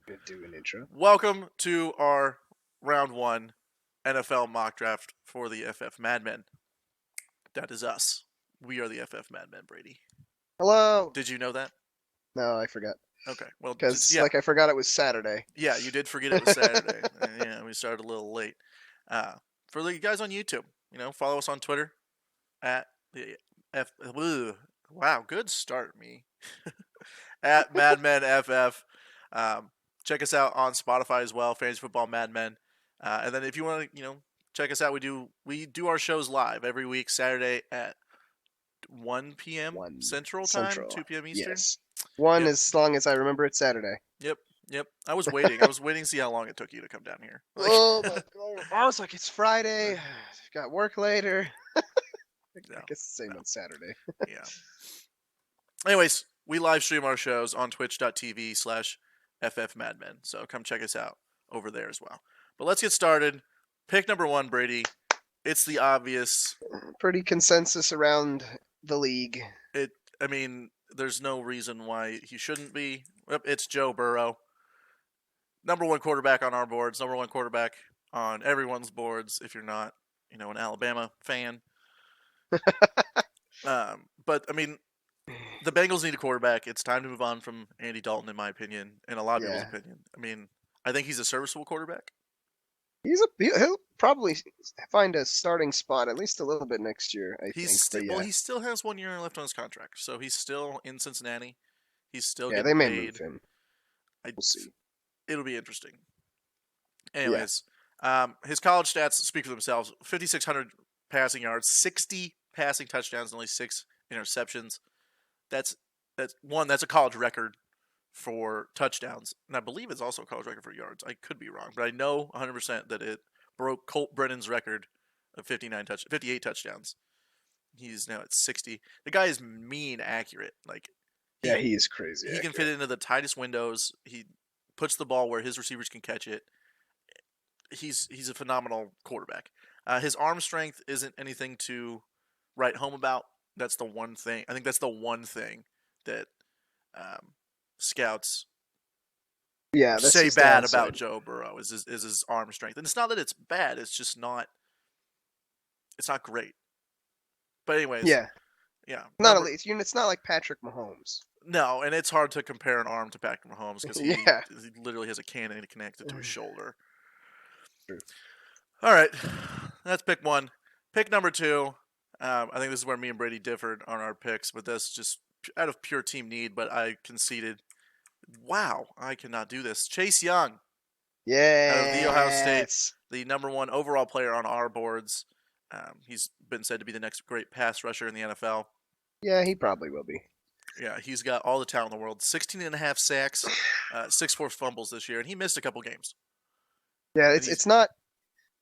Do an intro. Welcome to our round one NFL mock draft for the FF Madmen. That is us. We are the FF Madmen, Brady. Hello. Did you know that? No, I forgot. Okay. Well, just Because, I forgot it was Saturday. yeah, you did forget it was Saturday. Yeah, we started a little late. Uh, for the guys on YouTube, follow us on Twitter at the F. Wow, good start, me. At Madmen FF. Um, check us out on Spotify as well, Fantasy Football Madmen. And then if you want to, check us out, we do our shows live every week, Saturday at 1 p.m. 1 Central Time, Central. 2 p.m. Eastern. Yes. 1 Yep, as long as I remember it's Saturday. yep, yep. I was waiting. I was waiting to see how long it took you to come down here. Oh my god. I was like, it's Friday. Got work later. I no, guess the same no, on Saturday. yeah. Anyways, we live stream our shows on twitch.tv/ffmadmen. So come check us out over there as well. But let's get started. Pick number one, Brady. It's the obvious. Pretty consensus around the league. I mean, there's no reason why he shouldn't be. It's Joe Burrow. Number one quarterback on our boards, number one quarterback on everyone's boards if you're not, an Alabama fan. But, I mean, the Bengals need a quarterback. It's time to move on from Andy Dalton, in my opinion, and a lot of people's Yeah. opinion. I mean, I think he's a serviceable quarterback. He'll probably find a starting spot at least a little bit next year, I He's think. still But well, yeah. he still has 1 year left on his contract, so he's still in Cincinnati. He's still Yeah, getting they may move paid. him. I, We'll see. it'll be interesting. Yeah. Anyways, his college stats speak for themselves. 5,600 passing yards, 60 passing touchdowns, and only 6 interceptions. That's that's a college record for touchdowns, and I believe it's also a college record for yards. I could be wrong, but I know 100% that it broke Colt Brennan's record of 58 touchdowns. He's now at 60. The guy is mean accurate. Like Yeah, he he is crazy he can fit accurate. into the tightest windows. He puts the ball where his receivers can catch it. He's a phenomenal quarterback. His arm strength isn't anything to write home about. That's the one thing. I think that's the one thing that scouts Yeah, that's say his bad about downside. Joe Burrow is his arm strength, and it's not that it's bad. It's just not. It's not great. But anyways, Yeah, yeah. not at least. It's not like Patrick Mahomes. No, and it's hard to compare an arm to Patrick Mahomes because he, Yeah. he literally has a cannon connected to his shoulder. True. All right, that's pick one. Pick number two. I think this is where me and Brady differed on our picks, but that's just out of pure team need. But I conceded. Wow, I cannot do this. Chase Young out of the Ohio State, Yes. the number one overall player on our boards. He's been said to be the next great pass rusher in the NFL. Yeah, he probably will be. Yeah, he's got all the talent in the world. 16 and a half sacks, 6 forced fumbles this year, and he missed a couple games. Yeah, And it's not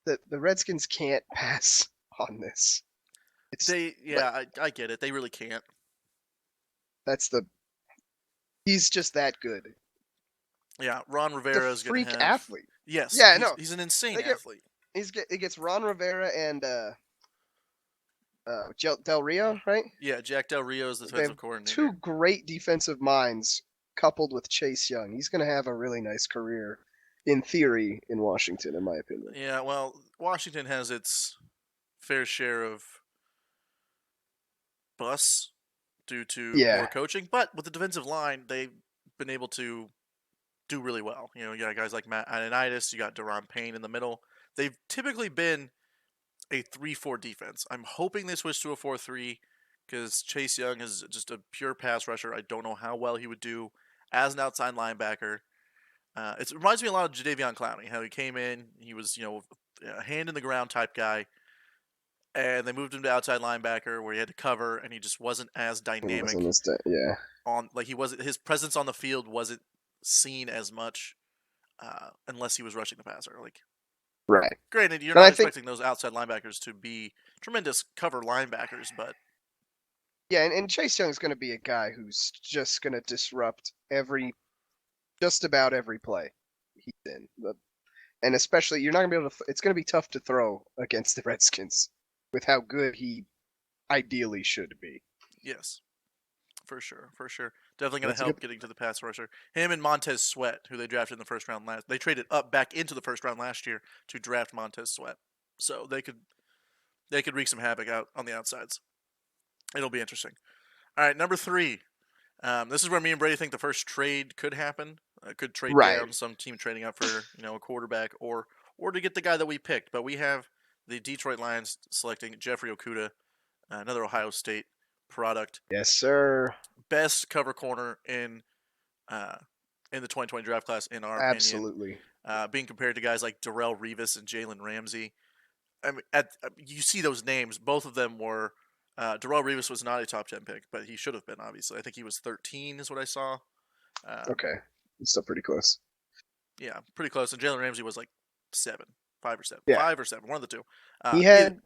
the Redskins can't pass on this. It's like I get it. They really can't. that's the he's just that good. Yeah, Ron The Rivera is going to freak have. athlete. Yes, Yeah, he's no. he's an insane They get athlete. it gets Ron Rivera and Del Rio, right? Yeah, Jack Del Rio is the They have defensive two coordinator. great defensive minds coupled with Chase Young. He's going to have a really nice career, in theory, in Washington, in my opinion. Yeah, well, Washington has its fair share of busts due to poor Yeah, coaching, but with the defensive line, they've been able to do really well. You got guys like Matt Ioannidis, you got Deron Payne in the middle. They've typically been a 3-4 defense. I'm hoping they switch to a 4-3 because Chase Young is just a pure pass rusher. I don't know how well he would do as an outside linebacker. It reminds me a lot of Jadeveon Clowney, how he came in, he was, a hand in the ground type guy, and they moved him to outside linebacker where he had to cover, and he just wasn't as it wasn't dynamic this day. Yeah, he wasn't his presence on the field wasn't seen as much unless he was rushing the passer. Like, right. granted, you're And not I think expecting those outside linebackers to be tremendous cover linebackers, but yeah, and Chase Young's going to be a guy who's just going to disrupt just about every play he's in. And especially, you're not going to be able to. It's going to be tough to throw against the Redskins with how good he ideally should be. yes. For sure, for sure. Definitely going to That's a good. help getting to the pass rusher. Him and Montez Sweat, who they drafted in the first round last. They traded up back into the first round last year to draft Montez Sweat, so they could wreak some havoc out on the outsides. It'll be interesting. All right, number 3. This is where me and Brady think the first trade could happen. Could trade Right. down, some team trading up for a quarterback or to get the guy that we picked. But we have the Detroit Lions selecting Jeffrey Okudah, another Ohio State product, Yes, sir. best cover corner uh, in the 2020 draft class, in our opinion, Absolutely. being compared to guys like Darrell Revis and Jalen Ramsey. I mean, you see those names. Both of them were. Darrell Revis was not a top 10 pick, but he should have been. Obviously, I think he was 13, is what I saw. Okay. It's still pretty close. Yeah, pretty close. And Jalen Ramsey was like 7, 5 or 7, Yeah. 5 or 7, one of the two. He had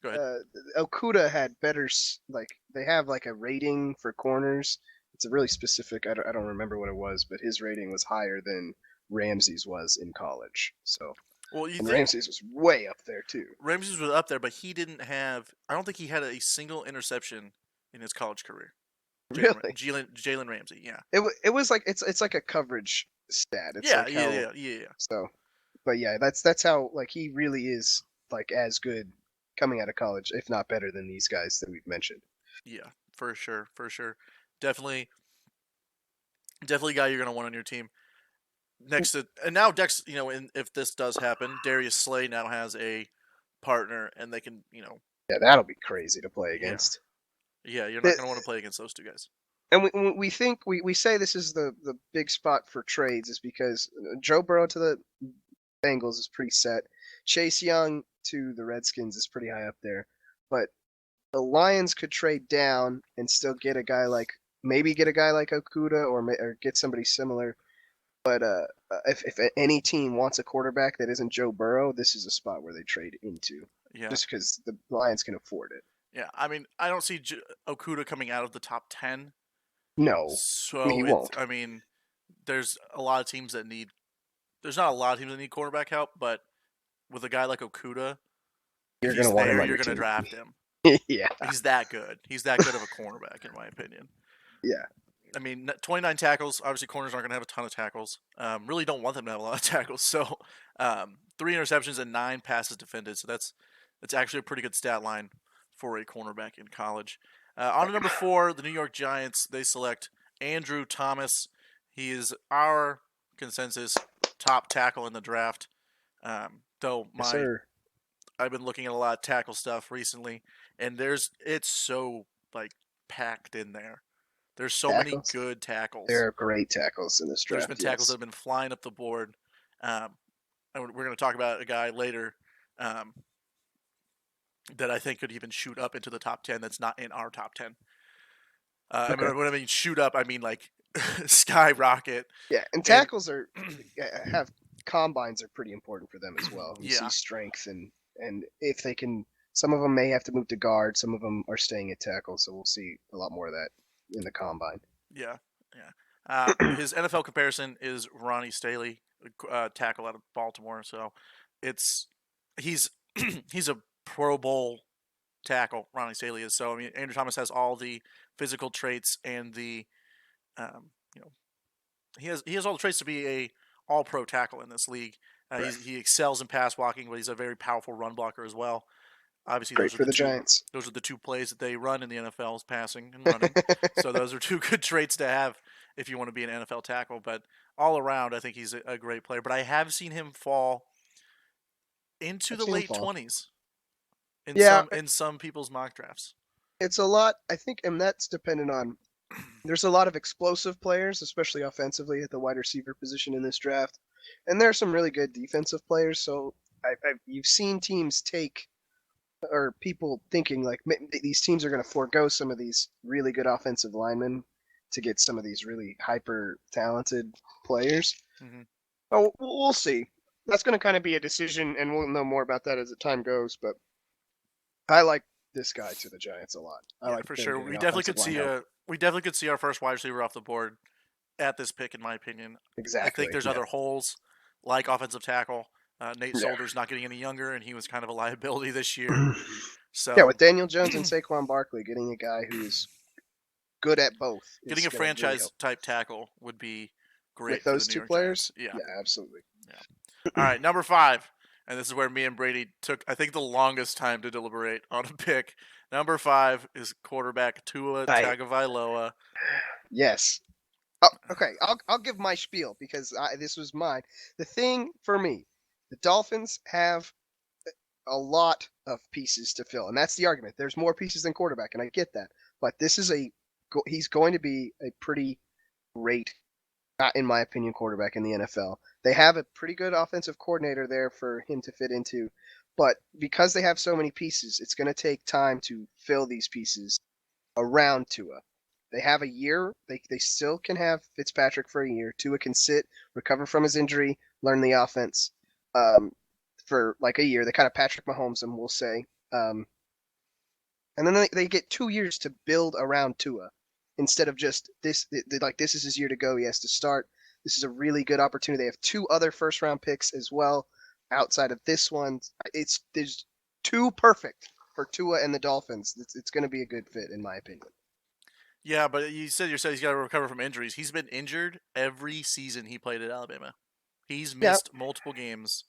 Go ahead. Okuda had better like they have like a rating for corners. It's a really specific. I don't remember what it was, but his rating was higher than Ramsey's was in college. So Well, you and think Ramsey's was way up there too. Ramsey was up there, but he didn't have. I don't think he had a single interception in his college career. Really, Jalen Ramsey, yeah. it was like it's like a coverage stat. It's Yeah, like yeah, how yeah, yeah, yeah. so. But yeah, that's how like he really is like as good coming out of college, if not better than these guys that we've mentioned. Yeah, for sure, for sure. Definitely, definitely a guy you're gonna want on your team. Next to and now Dex, if this does happen, Darius Slay now has a partner, and they can, Yeah, that'll be crazy to play yeah, against. yeah, you're not The- gonna want to play against those two guys. and we think we say this is the big spot for trades is because Joe Burrow to the Bengals is pretty set. Chase Young to the Redskins is pretty high up there, but the Lions could trade down and still get a guy like maybe get a guy like Okuda or get somebody similar. But if any team wants a quarterback that isn't Joe Burrow, this is a spot where they trade into, Yeah, just because the Lions can afford it. yeah. I mean, I don't see Okuda coming out of the top 10. No, he So won't. I mean, there's a lot of teams that need. There's not a lot of teams that need quarterback help, but with a guy like Okuda, if You're he's gonna want him there, on you're your gonna team. draft him. Yeah, He's that good. He's that good of a cornerback, in my opinion. yeah. I mean, 29 tackles. Obviously, corners aren't going to have a ton of tackles. Really don't want them to have a lot of tackles. So, 3 interceptions and 9 passes defended. So that's actually a pretty good stat line for a cornerback in college. On to number 4, the New York Giants. They select Andrew Thomas. He is our consensus top tackle in the draft. Though Yes, sir. I've been looking at a lot of tackle stuff recently, and it's so like packed in there. There's so many Tackles. good tackles. There are great tackles in this There's been draft. tackles that Yes. have been flying up the board. And we're going to talk about a guy later um, that I think could even shoot up into the top 10 that's not in our top 10. Okay. When I mean shoot up, I mean like skyrocket. Yeah, and And tackles are have combines are pretty important for them as well. You see yeah, strength and if they can, some of them may have to move to guard. Some of them are staying at tackle, so we'll see a lot more of that in the combine. yeah, yeah. His NFL comparison is Ronnie Staley, tackle out of Baltimore. So it's he's he's a Pro Bowl tackle. Ronnie Staley is. So I mean, Andrew Thomas has all the physical traits and the um, you know he has all the traits to be a all pro tackle in this league. Right. He excels in pass blocking, but he's a very powerful run blocker as well. Obviously, Great for the Giants. those are the two plays that they run in the NFL is passing and running. So those are two good traits to have if you want to be an NFL tackle. But all around, I think he's a great player. But I have seen him fall into I've the seen him late fall. 20s Yeah, in some people's mock drafts. it's a lot. I think, and that's dependent on. There's a lot of explosive players, especially offensively at the wide receiver position in this draft, and there are some really good defensive players. So you've seen teams take or people thinking like these teams are going to forego some of these really good offensive linemen to get some of these really hyper talented players. Mm-hmm. Oh, we'll see. That's going to kind of be a decision, and we'll know more about that as the time goes. But I like this guy to the Giants a lot. I Yeah, like for them sure. getting offensive line help. We definitely could see our first wide receiver off the board at this pick, in my opinion. I Exactly. think there's Yeah. other holes like offensive tackle. Nate Yeah. Solder's not getting any younger, and he was kind of a liability this year. Yeah, So with Daniel Jones and Saquon Barkley getting a guy who's good at both Getting is a going to really franchise help. type tackle would be With great for the those New two York players, Giants. Yeah. yeah, absolutely. Yeah. All right, number 5. And this is where me and Brady took, I think, the longest time to deliberate on a pick. Number 5 is quarterback Tua I Tagovailoa. yes. Oh, okay, I'll give my spiel because this was mine. The thing for me, the Dolphins have a lot of pieces to fill, and that's the argument. There's more pieces than quarterback, and I get that. But this is he's going to be a pretty great, not in my opinion, quarterback in the NFL. They have a pretty good offensive coordinator there for him to fit into, but because they have so many pieces, it's going to take time to fill these pieces around Tua. They have a year. They still can have Fitzpatrick for a year. Tua can sit, recover from his injury, learn the offense um, for like a year. They kind of Patrick Mahomes him, we'll say. And then they get 2 years to build around Tua instead of just this. Like this is his year to go. He has to start. This is a really good opportunity. They have 2 other first round picks as well outside of this one. It's there's too perfect for Tua and the Dolphins. It's going to be a good fit in my opinion. Yeah, but you said yourself he's got to recover from injuries. He's been injured every season he played at Alabama. He's Yeah, missed multiple games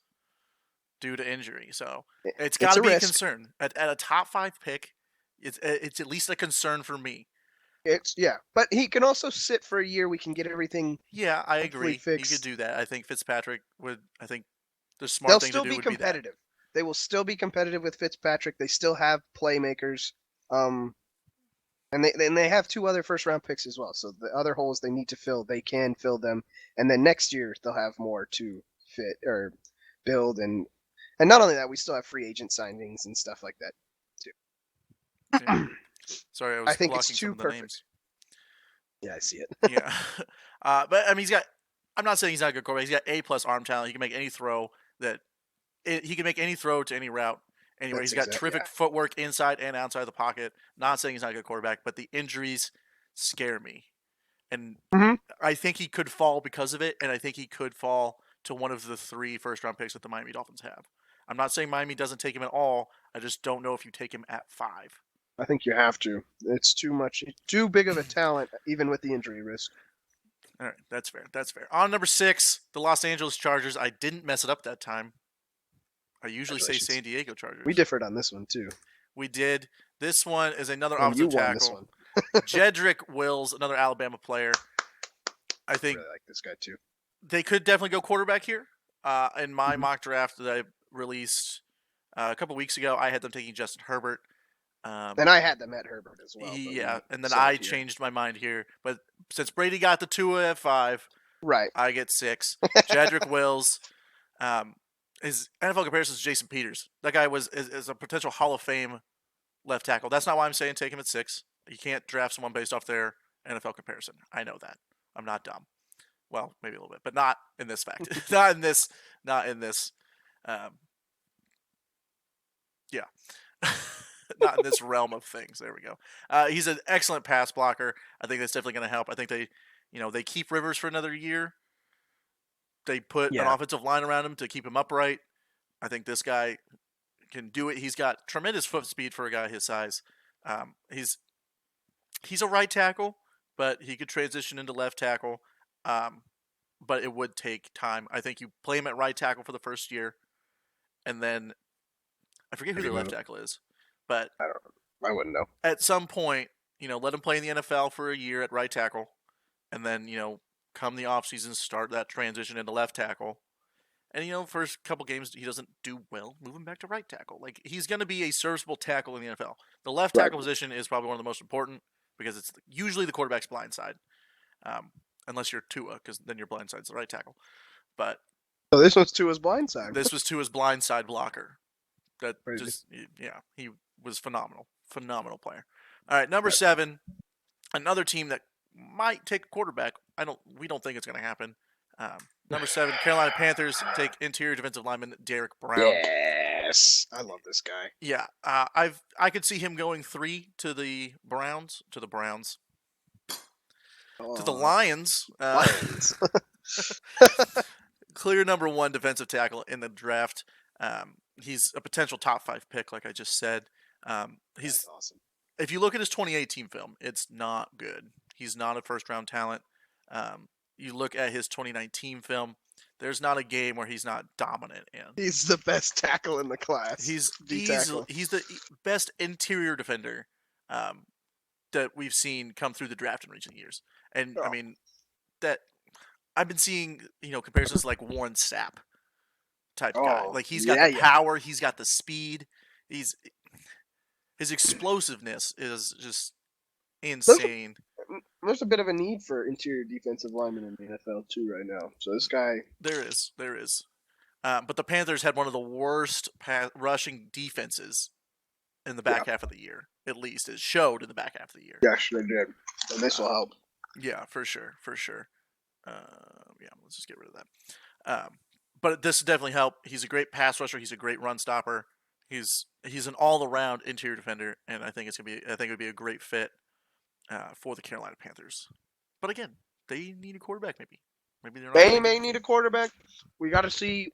due to injury. So it's got it's to a be a risk. concern. At a top 5 pick, it's at least a concern for me. It's yeah, but he can also sit for a year. We can get everything Yeah, I hopefully agree. He could fixed. do that. I think Fitzpatrick would. I think the They'll smart thing to still do be would be that. competitive. They will still be competitive with Fitzpatrick. They still have playmakers. Um, and they have 2 other first round picks as well. So the other holes they need to fill, they can fill them. And then next year they'll have more to fit or build and not only that, we still have free agent signings and stuff like that Yeah. too. Sorry, I I was think it's blocking some too of the perfect. names. Yeah, I see it. Yeah, but I mean, he's got. I'm not saying he's not a good quarterback. He's got A+ arm talent. He can make any throw that he can make any throw to any route anywhere. That's He's got exactly terrific yeah. footwork inside and outside of the pocket. Not saying he's not a good quarterback, but the injuries scare me. And Mm-hmm. I think he could fall because of it, and I think he could fall to one of the 3 first-round picks that the Miami Dolphins have. I'm not saying Miami doesn't take him at all. I just don't know if you take him at 5. I think you have to. It's too much, too big of a talent, even with the injury risk. All right, that's fair. That's fair. On number 6, the Los Angeles Chargers. I didn't mess it up that time. I usually say Congratulations. San Diego We Chargers. differed on this one too. We did. This one is another And you offensive won this tackle. one. Jedrick Wills, another Alabama player. I I think really like this guy too. they could definitely go quarterback here. In my Mhm. mock draft that I released a couple weeks ago, I had them taking Justin Herbert. And I had them at Herbert as well, but Yeah, we and then I settled here. changed my mind here. But since Brady got the 2 at 5, Right. I get 6. Jedrick Wills, um, his NFL comparison is Jason Peters. That guy is a potential Hall of Fame left tackle. That's not why I'm saying take him at 6. You can't draft someone based off their NFL comparison. I know that. I'm not dumb. Well, maybe a little bit, but not in this fact. not in this. Not in this. Um, yeah. not in this realm of things. There we go. He's an excellent pass blocker. I think that's definitely going to help. I think they keep Rivers for another year. They put an Yeah. offensive line around him to keep him upright. I think this guy can do it. He's got tremendous foot speed for a guy his size. He's a right tackle, but he could transition into left tackle. Um, but it would take time. I think you play him at right tackle for the first year, and then I forget who Maybe their left move. tackle is, but I don't. I wouldn't know. at some point, let him play in the NFL for a year at right tackle, and then come the offseason, start that transition into left tackle. And first couple games he doesn't do well, move him back to right tackle. Like he's going to be a serviceable tackle in the NFL. The left Right. tackle position is probably one of the most important because it's usually the quarterback's blind side, um, unless you're Tua, because then your blind side's the right tackle. But So this one's to his blind side. this was Tua's blind side blocker. That Crazy. just yeah, he was phenomenal player. All right, number Right. 7, another team that might take a quarterback. We don't think it's going to happen. Um, Number 7, Carolina Panthers take interior defensive lineman Derek Brown. Yes. I love this guy. Yeah, I could see him going 3 to the Browns, to the Lions. Lions. Clear number 1 defensive tackle in the draft. He's a potential top 5 pick, like I just said. That's He's awesome. if you look at his 2018 film, it's not good. He's not a first round talent. You look at his 2019 film, there's not a game where he's not dominant in. He's the best tackle in the class. He's D easily tackle. he's the best interior defender um, that we've seen come through the draft in recent years. And I Oh, mean that I've been seeing comparisons like Warren Sapp type guy. oh, Like he's got yeah, the yeah. power, he's got the speed, he's his explosiveness is just There's insane. there's a bit of a need for interior defensive linemen in the NFL too right now. So this guy, There is. But the Panthers had one of the worst rushing defenses in the yeah, back half of the year. At least it showed in the back half of the year. yes, they did, and this will Um, help. yeah, for sure, for sure. Yeah, let's just get rid of that. But this definitely help. He's a great pass rusher. He's a great run stopper. He's an all around interior defender, and I think it would be a great fit for the Carolina Panthers. But again, they need a quarterback. Maybe they're not They ready to may the need a team. quarterback. We got to see.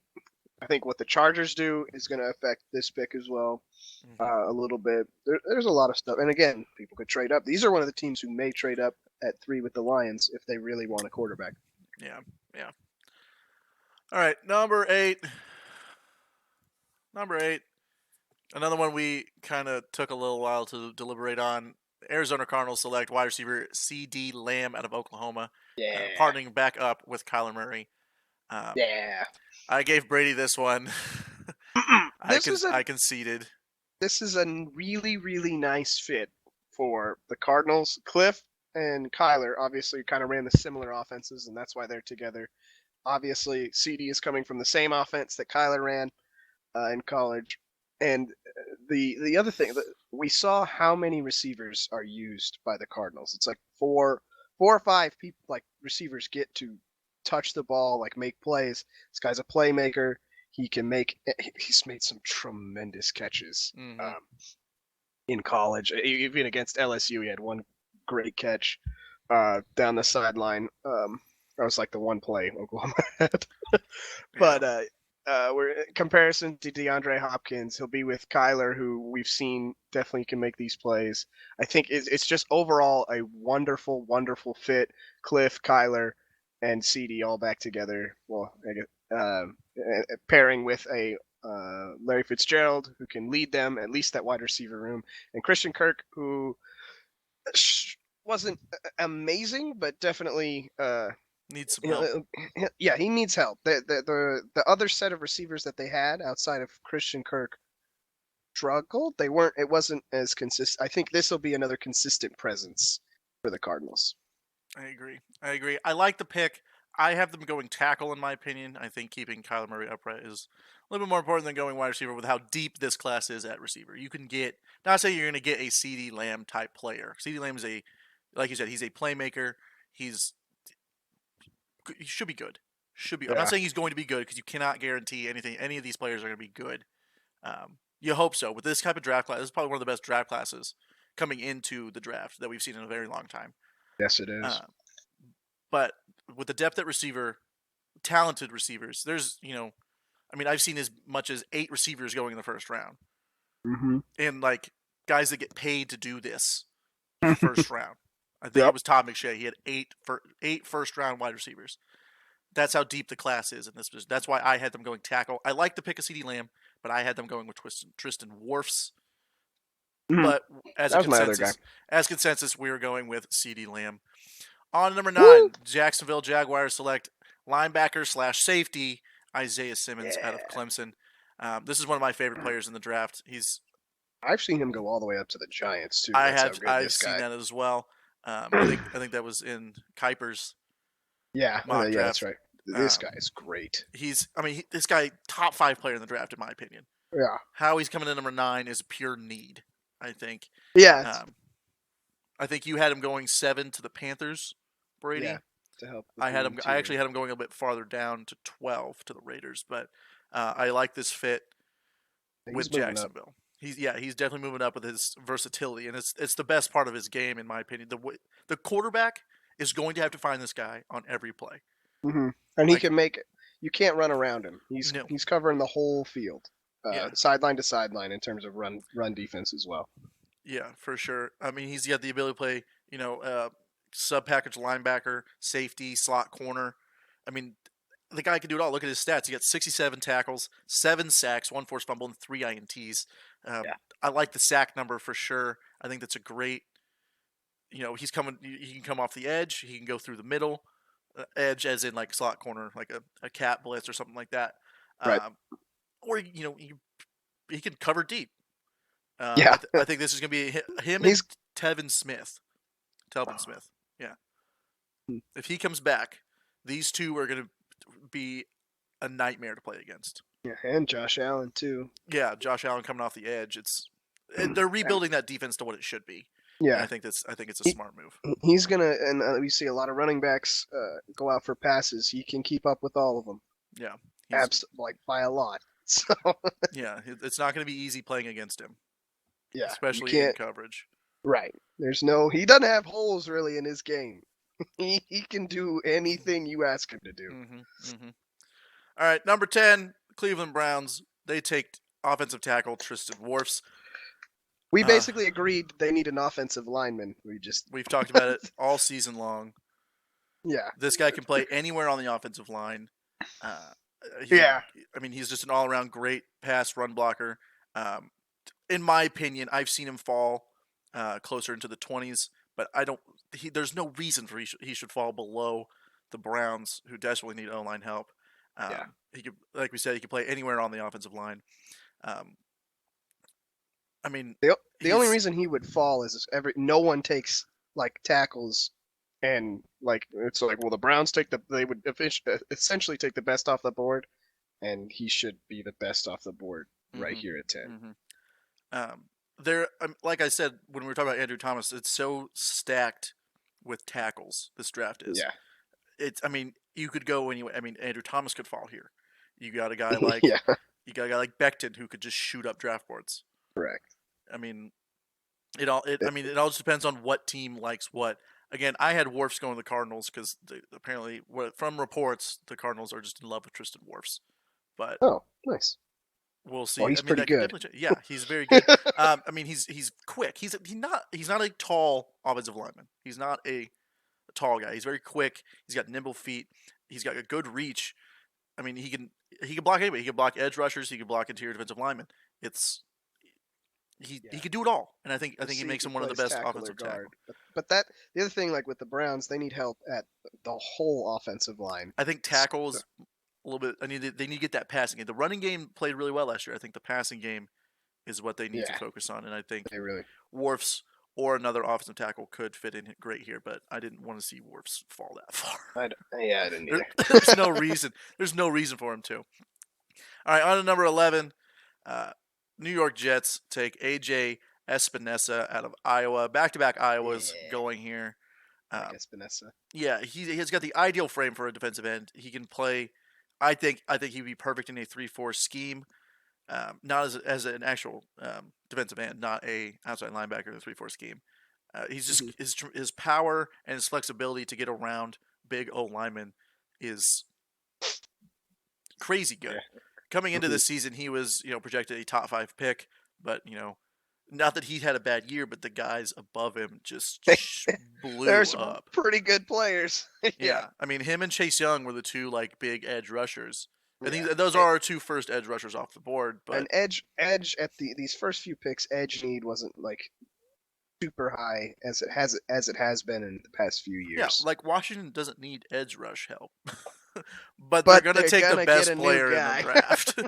I think what the Chargers do is going to affect this pick as well Hmm. a little bit. There's a lot of stuff, and again, people could trade up. These are one of the teams who may trade up at 3 with the Lions if they really want a quarterback. Yeah, yeah. All right, number eight. Number eight. Another one we kind of took a little while to deliberate on. Arizona Cardinals select wide receiver C.D. Lamb out of Oklahoma, Yeah, partnering back up with Kyler Murray. Um, yeah. I gave Brady this one. this is a I conceded. this is a really nice fit for the Cardinals. Cliff and Kyler obviously kind of ran the similar offenses, and that's why they're together. Obviously, CD is coming from the same offense that Kyler ran in college, and the other thing that we saw how many receivers are used by the Cardinals. It's like four or five people like receivers get to touch the ball, like make plays. This guy's a playmaker. He can make. He's made some tremendous catches Hmm. in college. Even against LSU, he had one great catch down the sideline. That was like the one play Oklahoma had. Yeah, But we're in comparison to DeAndre Hopkins. He'll be with Kyler, who we've seen definitely can make these plays. I think it's just overall a wonderful fit. Cliff, Kyler, and CD all back together. Well, I guess, pairing with a Larry Fitzgerald, who can lead them at least that wide receiver room, and Christian Kirk, who wasn't amazing, but definitely needs some help. yeah, he needs help. The other set of receivers that they had outside of Christian Kirk struggled. They weren't. It wasn't as consistent. I think this will be another consistent presence for the Cardinals. I agree. I agree. I like the pick. I have them going tackle, in my opinion. I think keeping Kyler Murray upright is a little bit more important than going wide receiver with how deep this class is at receiver. You can get, not saying you're going to get a CD Lamb type player. CD Lamb is like you said, he's a playmaker. He's he should be good. Should be. I'm not Yeah. saying he's going to be good because you cannot guarantee anything. Any of these players are going to be good. You hope so. With this type of draft class, this is probably one of the best draft classes coming into the draft that we've seen in a very long time. Yes, it is. Uh, but with the depth at receiver, talented receivers, I mean, I've seen as much as 8 receivers going in the first round, Mm-hmm. and like guys that get paid to do this first round. I think it Yep. was Todd McShay. He had eight first round wide receivers. That's how deep the class is in this position. That's why I had them going tackle. I like the pick of CD Lamb, but I had them going with Tristan Wirfs. Mm-hmm. But That was my other guy. as consensus, we were going with CD Lamb. On number Woo! 9, Jacksonville Jaguars select linebacker slash safety Isaiah Simmons out of Yeah. Clemson. This is one of my favorite players in the draft. I've seen him go all the way up to the Giants too. That's how good I've this seen guy. that as well. I think that was in Kuiper's Yeah. mock Yeah. That's draft. right. This guy Um, is great. this guy top 5 player in the draft in my opinion. Yeah. How he's coming in number 9 is pure need. I think. Yeah. Um, I think you had him going 7 to the Panthers, Yeah. Brady. To help with the I interior. actually had him going a bit farther down to 12 to the Raiders, but I like this fit with He's moving up. Jacksonville. He's definitely moving up with his versatility, and it's the best part of his game in my opinion. The quarterback is going to have to find this guy on every play. Mm-hmm. And he Like can make it. You can't run around him. no, He's covering the whole field, yeah, sideline to sideline in terms of run defense as well. Yeah, for sure. I mean, he's got the ability to play, sub package linebacker, safety, slot corner. I mean, the guy can do it all. Look at his stats. He got 67 tackles, 7 sacks, 1 forced fumble, and 3 INTs. Yeah. I like the sack number for sure. I think that's a great. He's coming. He can come off the edge. He can go through the middle, edge as in like slot corner, like a cat blitz or something like that. Right. Or he can cover deep. Yeah. I think this is going to be him and He's Tevin Smith. Telvin Smith. Yeah. If he comes back, these two are going to be a nightmare to play against. yeah, and Josh Allen too. Yeah, Josh Allen coming off the edge. They're rebuilding that defense to what it should be, and Yeah. I think it's a He, smart move. he's gonna, and we see a lot of running backs go out for passes. He can keep up with all of them. Yeah, he's Like by a lot. So yeah. It's not going to be easy playing against him, yeah, you especially in can't. coverage. Right. He doesn't have holes really in his game. He can do anything you ask him to do. Mm-hmm. All right, number 10, Cleveland Browns. They take offensive tackle Tristan Wirfs. We basically agreed they need an offensive lineman. We've talked about it all season long. Yeah. This guy can play anywhere on the offensive line. Uh, Yeah. I mean, he's just an all-around great pass run blocker. Um, in my opinion, I've seen him fall closer into the 20s, but I don't. There's no reason for he should fall below the Browns, who desperately need O-line help. Yeah. He could, like we said, he could play anywhere on the offensive line. Um, I mean, The only reason he would fall is if no one takes like tackles, and like it's like, well, the Browns they would essentially take the best off the board, and he should be the best off the board right mm-hmm, here at 10. mm-hmm. Like I said when we were talking about Andrew Thomas, it's so stacked with tackles. This draft is. Yeah. I mean, you could go anyway. I mean, Andrew Thomas could fall here. You got a guy like Yeah. Becton who could just shoot up draft boards. Correct. I mean, it all just depends on what team likes what. Again, I had Wirfs going to the Cardinals because apparently, from reports, the Cardinals are just in love with Tristan Wirfs. But Oh, nice. we'll Well, see. he's I mean, pretty that could good. definitely. Yeah, he's very good. I mean, he's quick. He's not a tall offensive lineman. He's not a tall guy. He's very quick. He's got nimble feet. He's got a good reach. I mean, he can block anybody. He can block edge rushers. He can block interior defensive linemen. It's he Yeah. could do it all, and I We'll think he see if makes he him one of the plays best tackle or offensive guard. tackle. But the other thing, like with the Browns, they need help at the whole offensive line. I think tackles a little bit. I mean, they need to get that passing game. The running game played really well last year. I think the passing game is what they need to Yeah, focus on, and I think they really. Worf's or another offensive tackle could fit in great here. But I didn't want to see Worf's fall that far. Yeah, I didn't either. There's no reason. There's no reason for him to. All right, on to number 11. Uh, New York Jets take AJ Espinosa out of Iowa. Back-to-back Iowas Yeah, going here. like Espinosa. Yeah, he's got the ideal frame for a defensive end. He can play. I think he'd be perfect in a 3-4 scheme. Not as an actual defensive end, not a outside linebacker in a 3-4 scheme. He's just his power and his flexibility to get around big O linemen is crazy good. Yeah. Coming into this season, he was projected a top 5 pick, but not that he had a bad year, but the guys above him just blew There's some up. pretty good players. Yeah, I mean him and Chase Young were the two like big edge rushers. I think Yeah. those are our two first edge rushers off the board. But An edge at these first few picks, edge need wasn't like super high as it has been in the past few yeah, years. like Washington doesn't need edge rush help, but they're But gonna they're take the gonna get best a new player in the guy. draft.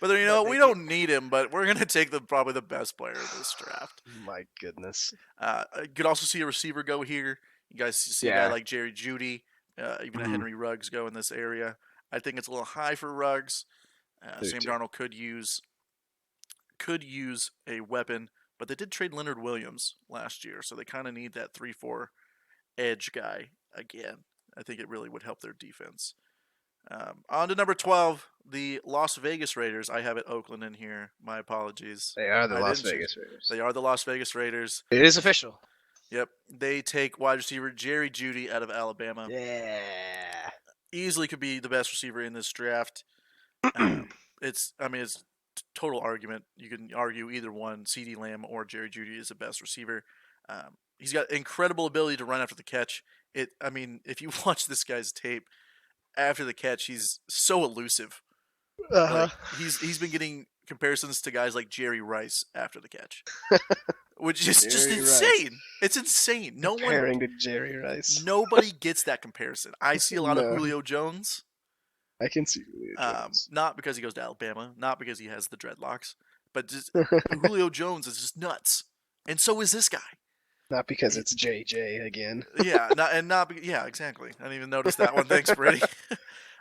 But you know But we don't need him, but we're gonna take probably the best player in this draft. My goodness. You could also see a receiver go here. You guys see a guy Yeah. like Jerry Judy, even a Mhm. Henry Ruggs go in this area. I think it's a little high for Ruggs. Do Sam too. Darnold could use a weapon, but they did trade Leonard Williams last year, so they kind of need that 3-4 edge guy again. I think it really would help their defense. On to number 12, the Las Vegas Raiders. I have it Oakland in here. My apologies. They are the I Las didn't choose. Vegas Raiders. They are the Las Vegas Raiders. It is official. Yep. They take wide receiver Jerry Judy out of Alabama. Yeah. Easily could be the best receiver in this draft. It's total argument. You can argue either one. CeeDee Lamb or Jerry Jeudy is the best receiver. He's got incredible ability to run after the catch. I mean, if you watch this guy's tape after the catch, he's so elusive. Uh Like he's been getting comparisons to guys like Jerry Rice after the catch, which is just Jerry Rice. insane. It's insane. Comparing to Jerry Rice. Nobody gets that comparison. I see a lot of No, Julio Jones. I can see Julio Jones. Not because he goes to Alabama, not because he has the dreadlocks, but just Julio Jones is just nuts, and so is this guy. Not because it's JJ again. Yeah, yeah, exactly. I didn't even notice that one. Thanks, Brady.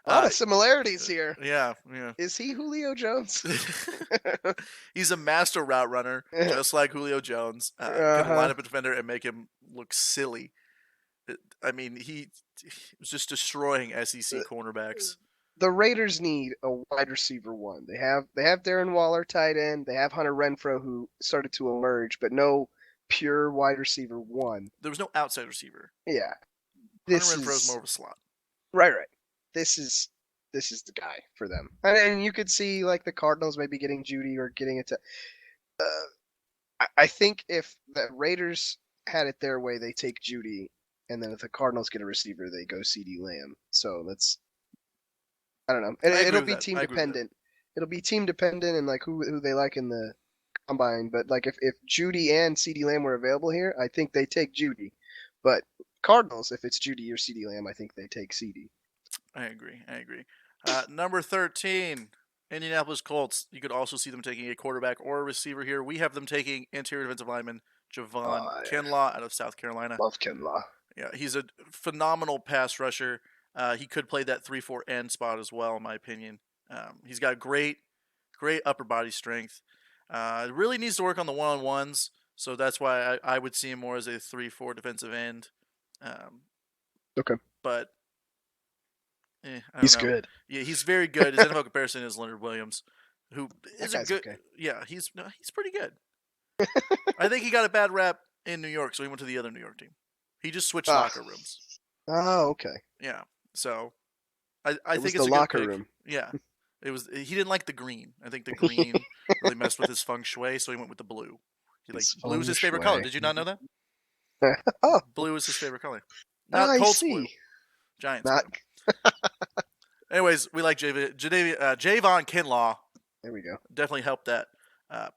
A lot of similarities here. Yeah. Is he Julio Jones? He's a master route runner, just like Julio Jones. Can line up a defender and make him look silly. I mean, he was just destroying SEC cornerbacks. The Raiders need a wide receiver one. They have Darren Waller, tight end. They have Hunter Renfrow, who started to emerge, but no pure wide receiver one. There was no outside receiver. Yeah, Hunter Renfrow's more of a slot. Right. This is the guy for them. And you could see like the Cardinals maybe getting Jeudy or getting it to. I think if the Raiders had it their way, they take Jeudy, and then if the Cardinals get a receiver, they go CeeDee Lamb. So that's, I don't know. It'll be team dependent. It'll be team dependent and like who they like in the combine. But like if Jeudy and CeeDee Lamb were available here, I think they take Jeudy. But Cardinals, if it's Jeudy or CeeDee Lamb, I think they take CeeDee. I agree. Number 13, Indianapolis Colts. You could also see them taking a quarterback or a receiver here. We have them taking interior defensive lineman Javon Kinlaw out of South Carolina. Love Kinlaw. Yeah, he's a phenomenal pass rusher. He could play that 3-4 end spot as well, in my opinion. He's got great upper body strength. Really needs to work on the one-on-ones, so that's why I would see him more as a 3-4 defensive end. Okay. But he's good. Yeah, he's very good. His NFL comparison is Leonard Williams, who is a good. Okay. Yeah, he's pretty good. I think he got a bad rap in New York, so he went to the other New York team. He just switched locker rooms. Oh, okay. Yeah, so I think it's the locker good room. Yeah, it was. He didn't like the green. I think the green really messed with his feng shui, so he went with the blue. Blue is his favorite color. Did you not know that? Oh, blue is his favorite color. Not Colts blue. Giants. Not. Anyways, we like Javon Kinlaw. There we go. Definitely helped that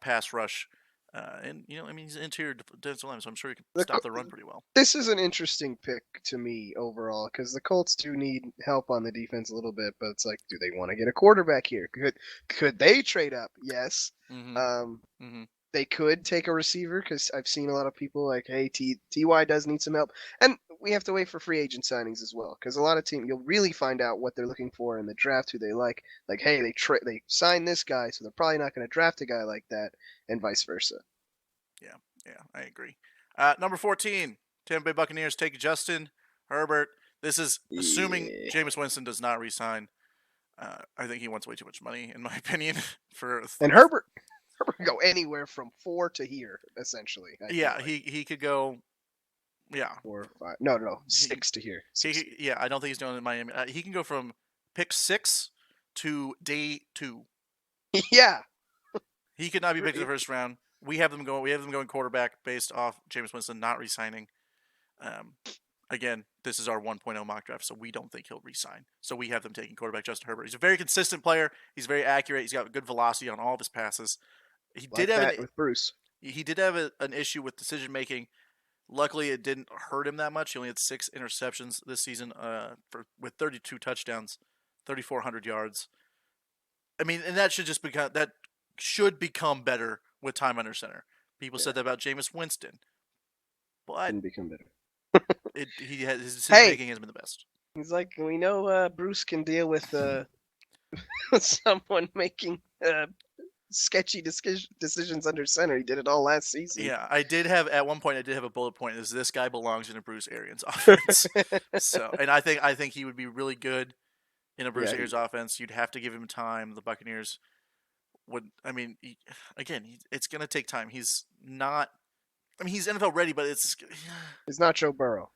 pass rush. And, he's an interior defensive lineman, so I'm sure he can stop the run pretty well. This is an interesting pick to me overall because the Colts do need help on the defense a little bit, but it's like, do they want to get a quarterback here? Could they trade up? Yes. They could take a receiver because I've seen a lot of people like, hey, TY does need some help. And we have to wait for free agent signings as well because a lot of teams, you'll really find out what they're looking for in the draft, who they like. Like, hey, they signed this guy, so they're probably not going to draft a guy like that, and vice versa. Yeah, I agree. Number 14, Tampa Bay Buccaneers take Justin Herbert. This is assuming Jameis Winston does not re-sign. I think he wants way too much money, in my opinion. And Herbert can go anywhere from 4 to here, essentially. He could go. Yeah, 4 or 5. No, 6 to here. 6. I don't think he's going to Miami. He can go from pick 6 to day 2. Yeah, he could not be picked in the first round. We have them going quarterback based off Jameis Winston not re-signing. Again, this is our 1.0 mock draft, so we don't think he'll re-sign. So we have them taking quarterback Justin Herbert. He's a very consistent player. He's very accurate. He's got good velocity on all of his passes. He did have with Bruce. He did have an issue with decision making. Luckily, it didn't hurt him that much. He only had 6 interceptions this season, with 32 touchdowns, 3,400 yards. I mean, and that should become better with time under center. People said that about Jameis Winston, but didn't become better. His decision making has been the best. He's like, we know Bruce can deal with someone making sketchy decisions under center. He did it all last season. Yeah, at one point I did have a bullet point: is this guy belongs in a Bruce Arians offense? And I think he would be really good in a Bruce Arians offense. You'd have to give him time. The Buccaneers it's going to take time. He's not. I mean, he's NFL ready, but it's not Joe Burrow.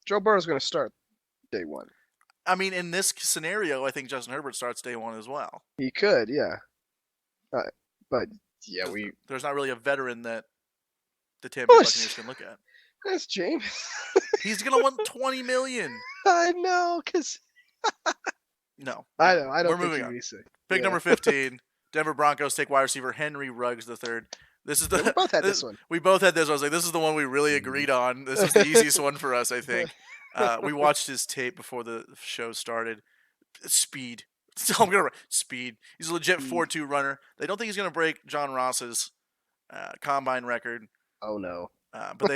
Joe Burrow's going to start day 1. I mean, in this scenario, I think Justin Herbert starts day 1 as well. He could, yeah. But yeah, Because we. there's not really a veteran that the Tampa Bay Buccaneers Push. can look at. That's James. He's gonna want 20 million. I know, cause No, I no. know. I We're don't think moving he'd on. be sick. Pick Yeah. number 15. Denver Broncos take wide receiver Henry Ruggs the third. This is Yeah, we the both had this, this one. we both had this. I was like, this is the one we really agreed on. This was the easiest one for us, I think. We watched his tape before the show started. Speed. So I'm gonna speed. He's a legit Speed. 4.2 runner. They don't think he's gonna break John Ross's combine record, Oh no. but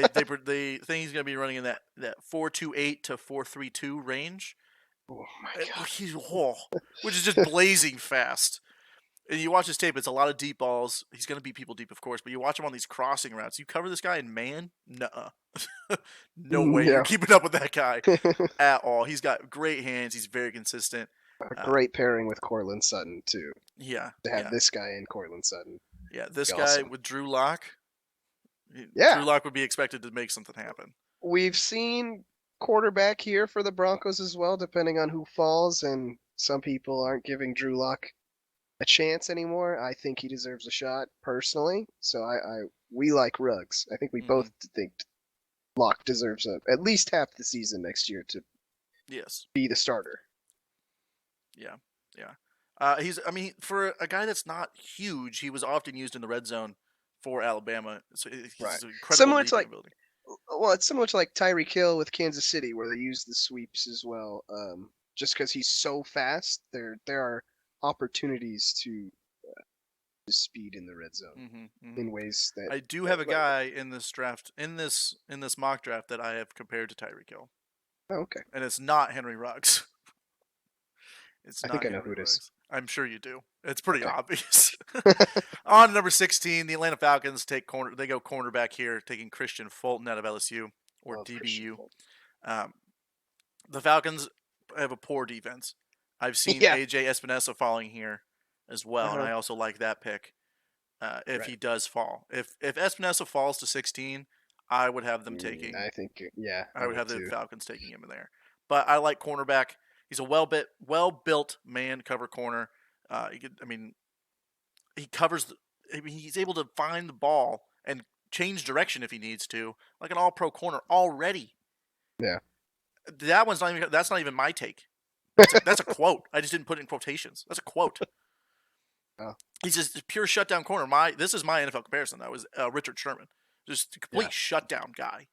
they think he's gonna be running in that 4.28 to 4.32 range. Oh my god. He's which is just blazing fast. And you watch his tape; it's a lot of deep balls. He's going to beat people deep, of course, but you watch him on these crossing routes. You cover this guy in man, nuh-uh. No way you're Yeah. keeping up with that guy at all. He's got great hands. He's very consistent. A Um, great pairing with Cortland Sutton too. yeah, To have yeah, this guy and Cortland Sutton, yeah. This be guy awesome. with Drew Lock, Yeah, Drew Lock would be expected to make something happen. we've seen quarterback here for the Broncos as well, depending on who falls, and some people aren't giving Drew Lock a chance anymore. I think he deserves a shot personally. So we like Ruggs. I think we Hmm. both think Lock deserves at least half the season next year to Yes, be the starter. yeah, yeah. I mean, for a guy that's not huge, he was often used in the red zone for Alabama. So Right. he's an incredible Similar to leaping like ability. well, it's similar to like Tyreek Hill with Kansas City, where they use the sweeps as well. Just because he's so fast, there are opportunities to speed in the red zone Hmm, hmm. in ways that I do that have a like, guy in this draft, in this mock draft that I have compared to Tyreek Hill, oh, okay, and it's not Henry Ruggs. It's I think not I know who Henry it is. Ruggs. I'm sure you do. It's pretty Okay. obvious. On to number 16, the Atlanta Falcons take corner. They go cornerback here, taking Christian Fulton out of LSU or Love Christian DBU. Fulton. Um, the Falcons have a poor defense. I've seen Yeah. AJ Espinosa falling here as well, and Uh-huh. I also like that pick. If Right. he does fall, if Espinosa falls to 16, I would have them taking. I think yeah, I I would would have the too. Falcons taking him in there. But I like cornerback. He's a well built man cover corner. I mean, he covers. I mean, he's able to find the ball and change direction if he needs to, like an All Pro corner already. Yeah. That one's not even. That's not even my take. That's a quote. I just didn't put it in quotations. That's a quote. Oh, He's just a pure shutdown corner. This is my NFL comparison. That was Richard Sherman, just a yeah. complete shutdown guy.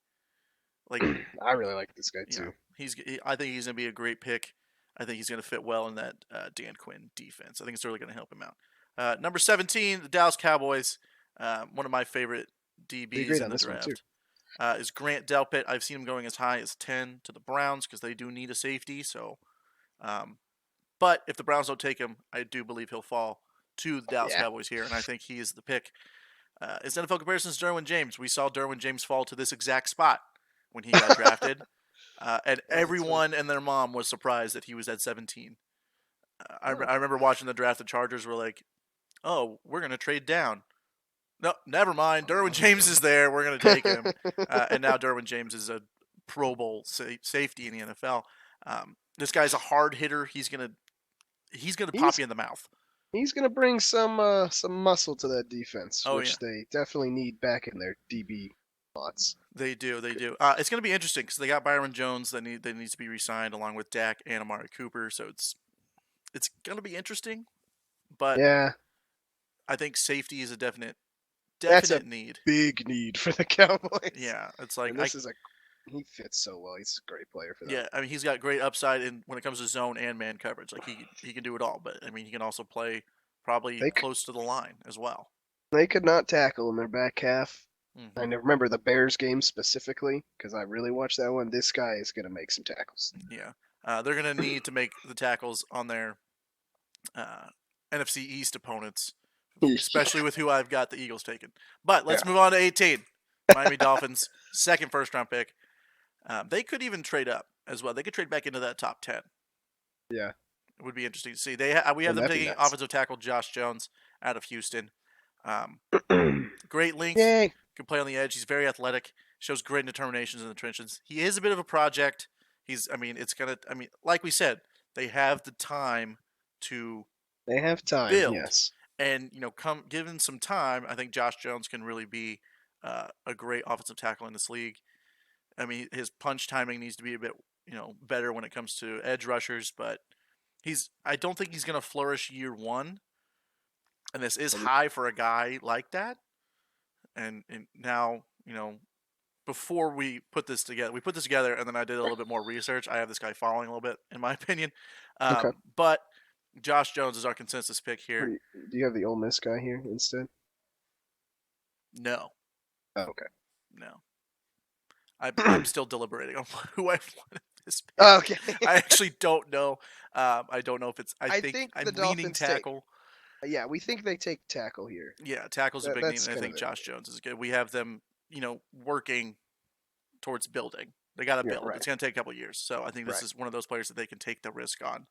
Like, I really like this guy yeah, too. I think he's gonna be a great pick. I think he's gonna fit well in that Dan Quinn defense. I think it's really gonna help him out. Number 17, the Dallas Cowboys. One of my favorite We DBs agreed in on the this one too. draft is Grant Delpit. I've seen him going as high as 10 to the Browns because they do need a safety. So, um, but if the Browns don't take him, I do believe he'll fall to the Dallas Yeah. Cowboys here, and I think he is the pick. His NFL comparisons Derwin James. We saw Derwin James fall to this exact spot when he got drafted, and Oh, that's funny. everyone and their mom was surprised that he was at 17. Oh, I okay. remember watching the draft. The Chargers were like, "Oh, we're gonna trade down." No, never mind. Derwin Oh, James is there. We're gonna take him, okay. and now Derwin James is a Pro Bowl safety in the NFL. This guy's a hard hitter. He's gonna pop he's you in the mouth. he's gonna bring some muscle to that defense, Oh yeah, which they definitely need back in their DB spots. they do. They do. It's going to be interesting because they got Byron Jones that needs to be re-signed along with Dak and Amari Cooper. So it's going to be interesting. But Yeah, I think safety is a that's a definite need. big need for the Cowboys. Yeah, it's like And this is he fits so well. He's a great player for them. yeah. I mean, he's got great upside in when it comes to zone and man coverage. Like he can do it all. But I mean, he can also play probably They close to the line as well. they could not tackle in their back half. I Hmm. remember the Bears game specifically because I really watched that one. This guy is gonna make some tackles. Yeah, they're going to need to make the tackles on their uh, NFC East opponents, Yeah, especially with who I've got the Eagles taking. But let's yeah, move on to 18. Miami Dolphins, second first round pick. They could even trade up as well. They could trade back into that top 10. yeah. It would be interesting to see. We have Wouldn't them that be taking nice? offensive tackle Josh Jones out of Houston. Um, great length, Yay! can play on the edge. He's very athletic, shows great determinations in the trenches. He is a bit of a project. Like we said, they have the time to They have time. build. Yes. And given some time, I think Josh Jones can really be a great offensive tackle in this league. I mean, his punch timing needs to be a bit better when it comes to edge rushers, but I don't think he's going to flourish year one, and this is high for a guy like that. And now before we put this together, and then I did a little bit more research. I have this guy falling a little bit, in my opinion. Okay. But Josh Jones is our consensus pick here. Do you have the Ole Miss guy here instead? No, Oh, okay. no. I'm still deliberating on who I wanted this pick. Okay. I actually don't know. I don't know if it's. I I think think I'm the leaning Dolphins take. tackle. Yeah, we think they take tackle here. Yeah, tackle's a big need, That's and I kind of think it. Josh Jones is good. We have them, working towards building. They got to Yeah, build. right. It's going to take a couple of years. So I think this Right. is one of those players that they can take the risk on.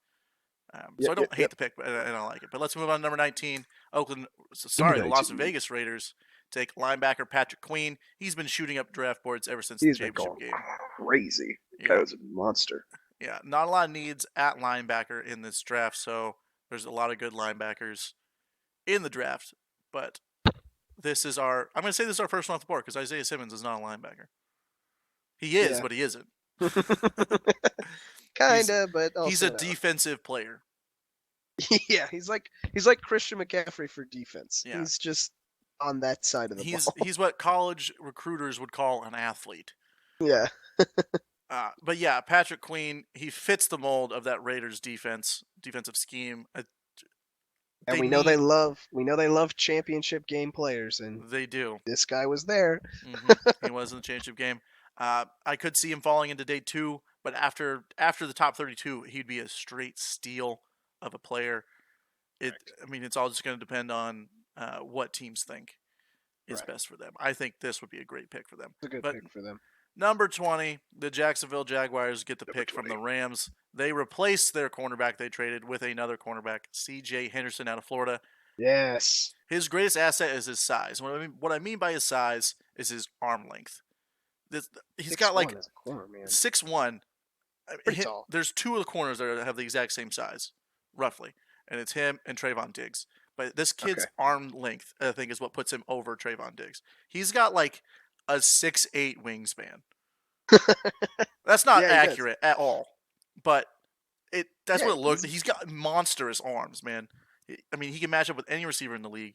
So Yep, I yep, don't hate yep. the pick, and I like it. But let's move on to number 19. Number The Las 19. Vegas Raiders take linebacker Patrick Queen. He's been shooting up draft boards ever since the He's been championship going game. crazy. Guy Yeah, was a monster. yeah. Not a lot of needs at linebacker in this draft, so there's a lot of good linebackers in the draft. But I'm going to say this is our first one off the board because Isaiah Simmons is not a linebacker. He is, Yeah. but he isn't. he's Kinda, but he's a also no. defensive player. Yeah, he's like Christian McCaffrey for defense. Yeah, He's just on that side of the ball. he's what college recruiters would call an athlete. Yeah. But yeah, Patrick Queen, he fits the mold of that Raiders defensive scheme. And They they need, love championship game players, and they do. this guy was there. He was in the championship game. I could see him falling into day two, but after the top 32, he'd be a straight steal of a player. I mean, it's all just going to depend on what teams think is Right. best for them. I think this would be a great pick for them. It's a good But pick for them. number 20, the Jacksonville Jaguars get the Number pick from 20. the Rams. They replace their cornerback they traded with another cornerback, C.J. Henderson out of Florida. Yes. His greatest asset is his size. What I mean by his size is his arm length. He's got like 6'1" as a corner, man. 6'1". Pretty tall. There's two of the corners that have the exact same size, roughly, and it's him and Trayvon Diggs. But this kid's Okay. arm length, I think, is what puts him over Trayvon Diggs. He's got like a 6'8" wingspan. That's not Yeah, he does. accurate at all, but that's Yeah, what it looks. He's got monstrous arms, man. I mean, he can match up with any receiver in the league.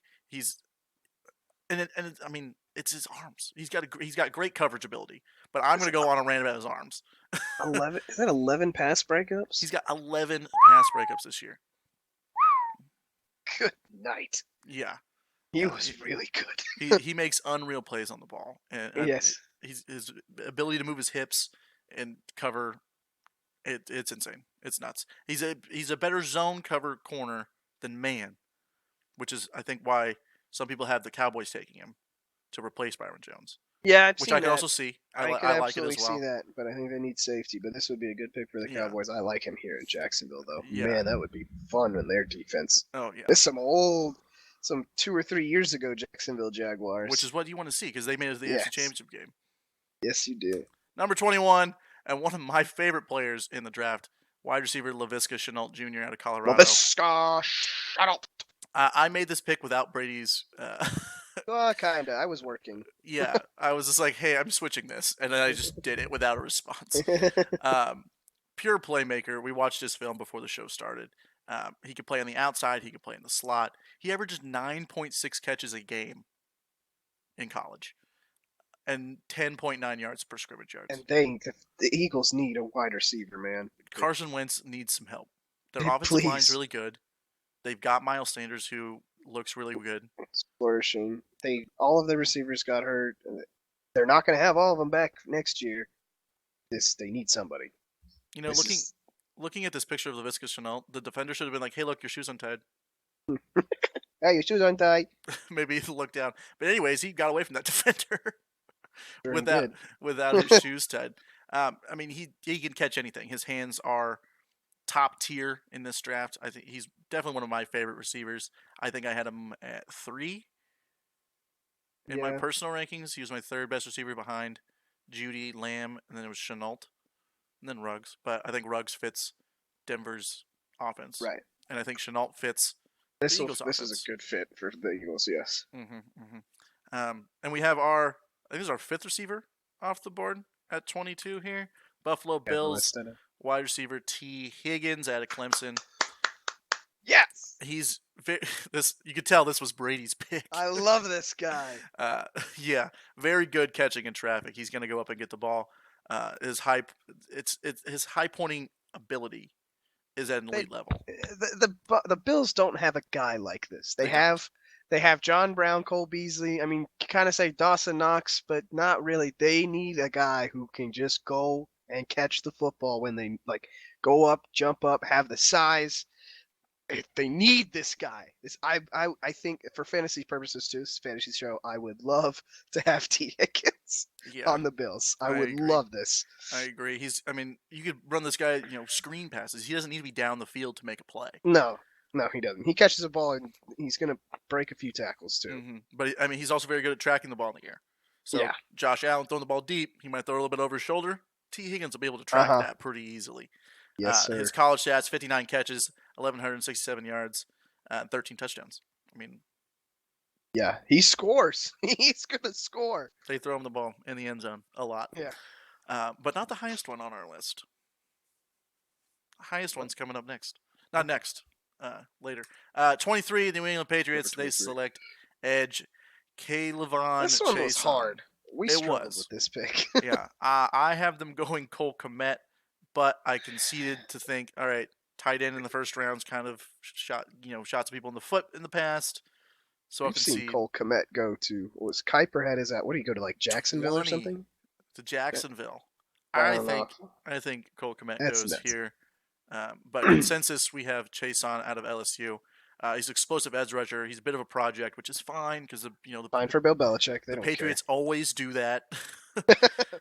I mean, it's his arms. He's got great coverage ability. But I'm going to go on a rant about his arms. 11. Is that 11 pass breakups? He's got 11 pass breakups this year. Good night. Yeah, He was really good. he makes unreal plays on the ball, and Yes. his ability to move his hips and cover it's insane. It's nuts. He's a better zone cover corner than man, which is I think why some people have the Cowboys taking him to replace Byron Jones. Yeah, I've Which seen I can that. also see. I could I like it absolutely as well. see that, but I think they need safety. But this would be a good pick for the Yeah. Cowboys. I like him here in Jacksonville, though. Yeah. Man, that would be fun in their defense. Oh yeah. This some 2 or 3 years ago Jacksonville Jaguars. Which is what you want to see because they made it to the AFC Championship game. Yes, you do. Number 21, and one of my favorite players in the draft, wide receiver Laviska Shenault Jr. out of Colorado. Laviska Shenault. I made this pick without Brady's. Kinda. I was working. Yeah, I was just like, hey, I'm switching this, and then I just did it without a response. Pure playmaker. We watched his film before the show started. He could play on the outside. He could play in the slot. He averages 9.6 catches a game in college and 10.9 yards per scrimmage yards. And the Eagles need a wide receiver, man. Carson Wentz needs some help. Their offensive line's really good. They've got Miles Sanders, who looks really good. It's flourishing. All of the receivers got hurt. They're not going to have all of them back next year. They need somebody. You know, looking at this picture of Laviska Shenault, the defender should have been like, "Hey, look, your shoes untied." Hey, your shoes untied. Maybe he looked down. But anyways, he got away from that defender Sure without his shoes tied. I mean, he can catch anything. His hands are top tier in this draft. I think he's definitely one of my favorite receivers. I think I had him at 3 in my personal rankings. He was my third best receiver behind Judy, Lamb, and then it was Shenault, and then Ruggs. But I think Ruggs fits Denver's offense. Right. And I think Shenault fits the Eagles This is a offense. good fit for the Eagles. Yes. And we have our, I think this is our fifth receiver off the board at 22 here. Buffalo Got the Bills list in it. wide receiver T. Higgins out of Clemson. Yes. He's this. You could tell this was Brady's pick. I love this guy. uh, yeah, very good catching in traffic. He's going to go up and get the ball. His high, it's his high pointing ability is at an They elite level. the Bills don't have a guy like this. They don't. They have John Brown, Cole Beasley. I mean, kind of say Dawson Knox, but not really. They need a guy who can just go and catch the football when they like go up, jump up, have the size. They need this guy. I think for fantasy purposes too, this fantasy show, I would love to have T Higgins Yeah, on the Bills. I I would agree. love this. I agree. I mean, you could run this guy, screen passes. He doesn't need to be down the field to make a play. No, no, he doesn't. He catches a ball and he's gonna break a few tackles too. But I mean, he's also very good at tracking the ball in the air. So Yeah. Josh Allen throwing the ball deep, he might throw a little bit over his shoulder. T. Higgins will be able to Uh track huh. that pretty easily. Yes, His sir. college stats: 59 catches, 1,167 yards, 13 touchdowns. I mean, Yeah, he scores. He's gonna score. they throw him the ball in the end zone a lot, Yeah. but not the highest one on our list. The highest What? one's coming up next. Not Okay. next. Later. 23, the New England Number Patriots. They 23. select edge This Kayvon one was Chason. hard. We It struggled was. with this pick. Yeah, I have them going Cole Komet, but I conceded to think, all right, tight end in the first round's kind of shots people in the foot in the past, so I'll We've seen concede Cole Komet go to what was Kuiper had his at? What did he go to like Jacksonville or 20 something? to Jacksonville. I I don't know. think I think Cole Komet That's goes nuts. here, but consensus we have Chason out of LSU. He's an explosive edge rusher. He's a bit of a project, which is fine because Fine for Bill Belichick. They the don't care. Patriots always do that.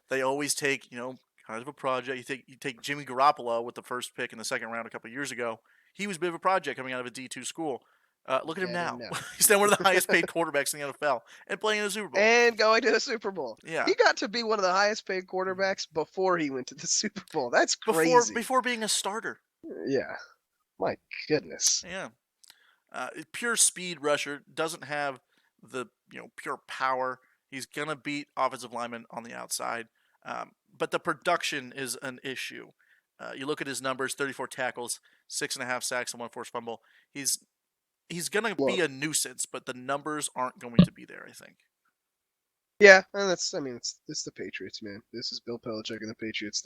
They always take, kind of a project. You take Jimmy Garoppolo with the first pick in the second round a couple of years ago. He was a bit of a project coming out of a D2 school. Look at him Look at him now. now. He's now one of the highest paid quarterbacks in the NFL and playing in the Super Bowl. And going to the Super Bowl. Yeah. He got to be one of the highest paid quarterbacks before he went to the Super Bowl. That's Before crazy. before being a starter. Yeah. My goodness. Yeah. Pure speed rusher, doesn't have the pure power. He's gonna beat offensive linemen on the outside, but the production is an issue. You look at his numbers: 34 tackles, 6.5 sacks, and one forced fumble. He's gonna be Well, a nuisance, but the numbers aren't going to be there. I think. yeah, and it's the Patriots, man. This is Bill Belichick and the Patriots.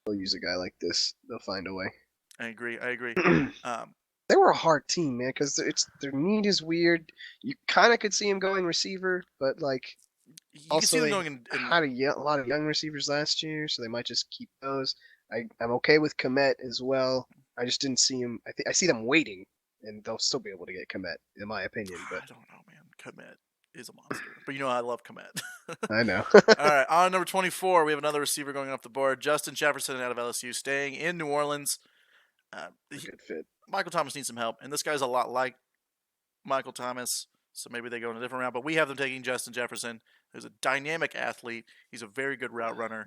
They'll use a guy like this. They'll find a way. I agree. I agree. Um, They were a hard team, man, because it's their need is weird. You kind of could see him going receiver, but like you can see also them they going in had a lot of young receivers last year, so they might just keep those. I'm okay with Komet as well. I just didn't see him. I see them waiting, and they'll still be able to get Komet, in my opinion. But I don't know, man. Komet is a monster, but I love Komet. I know. All right, on number 24, we have another receiver going off the board. Justin Jefferson out of LSU, staying in New Orleans. A good fit. Michael Thomas needs some help, and this guy's a lot like Michael Thomas, so maybe they go in a different route. But we have them taking Justin Jefferson, who's a dynamic athlete. He's a very good route runner,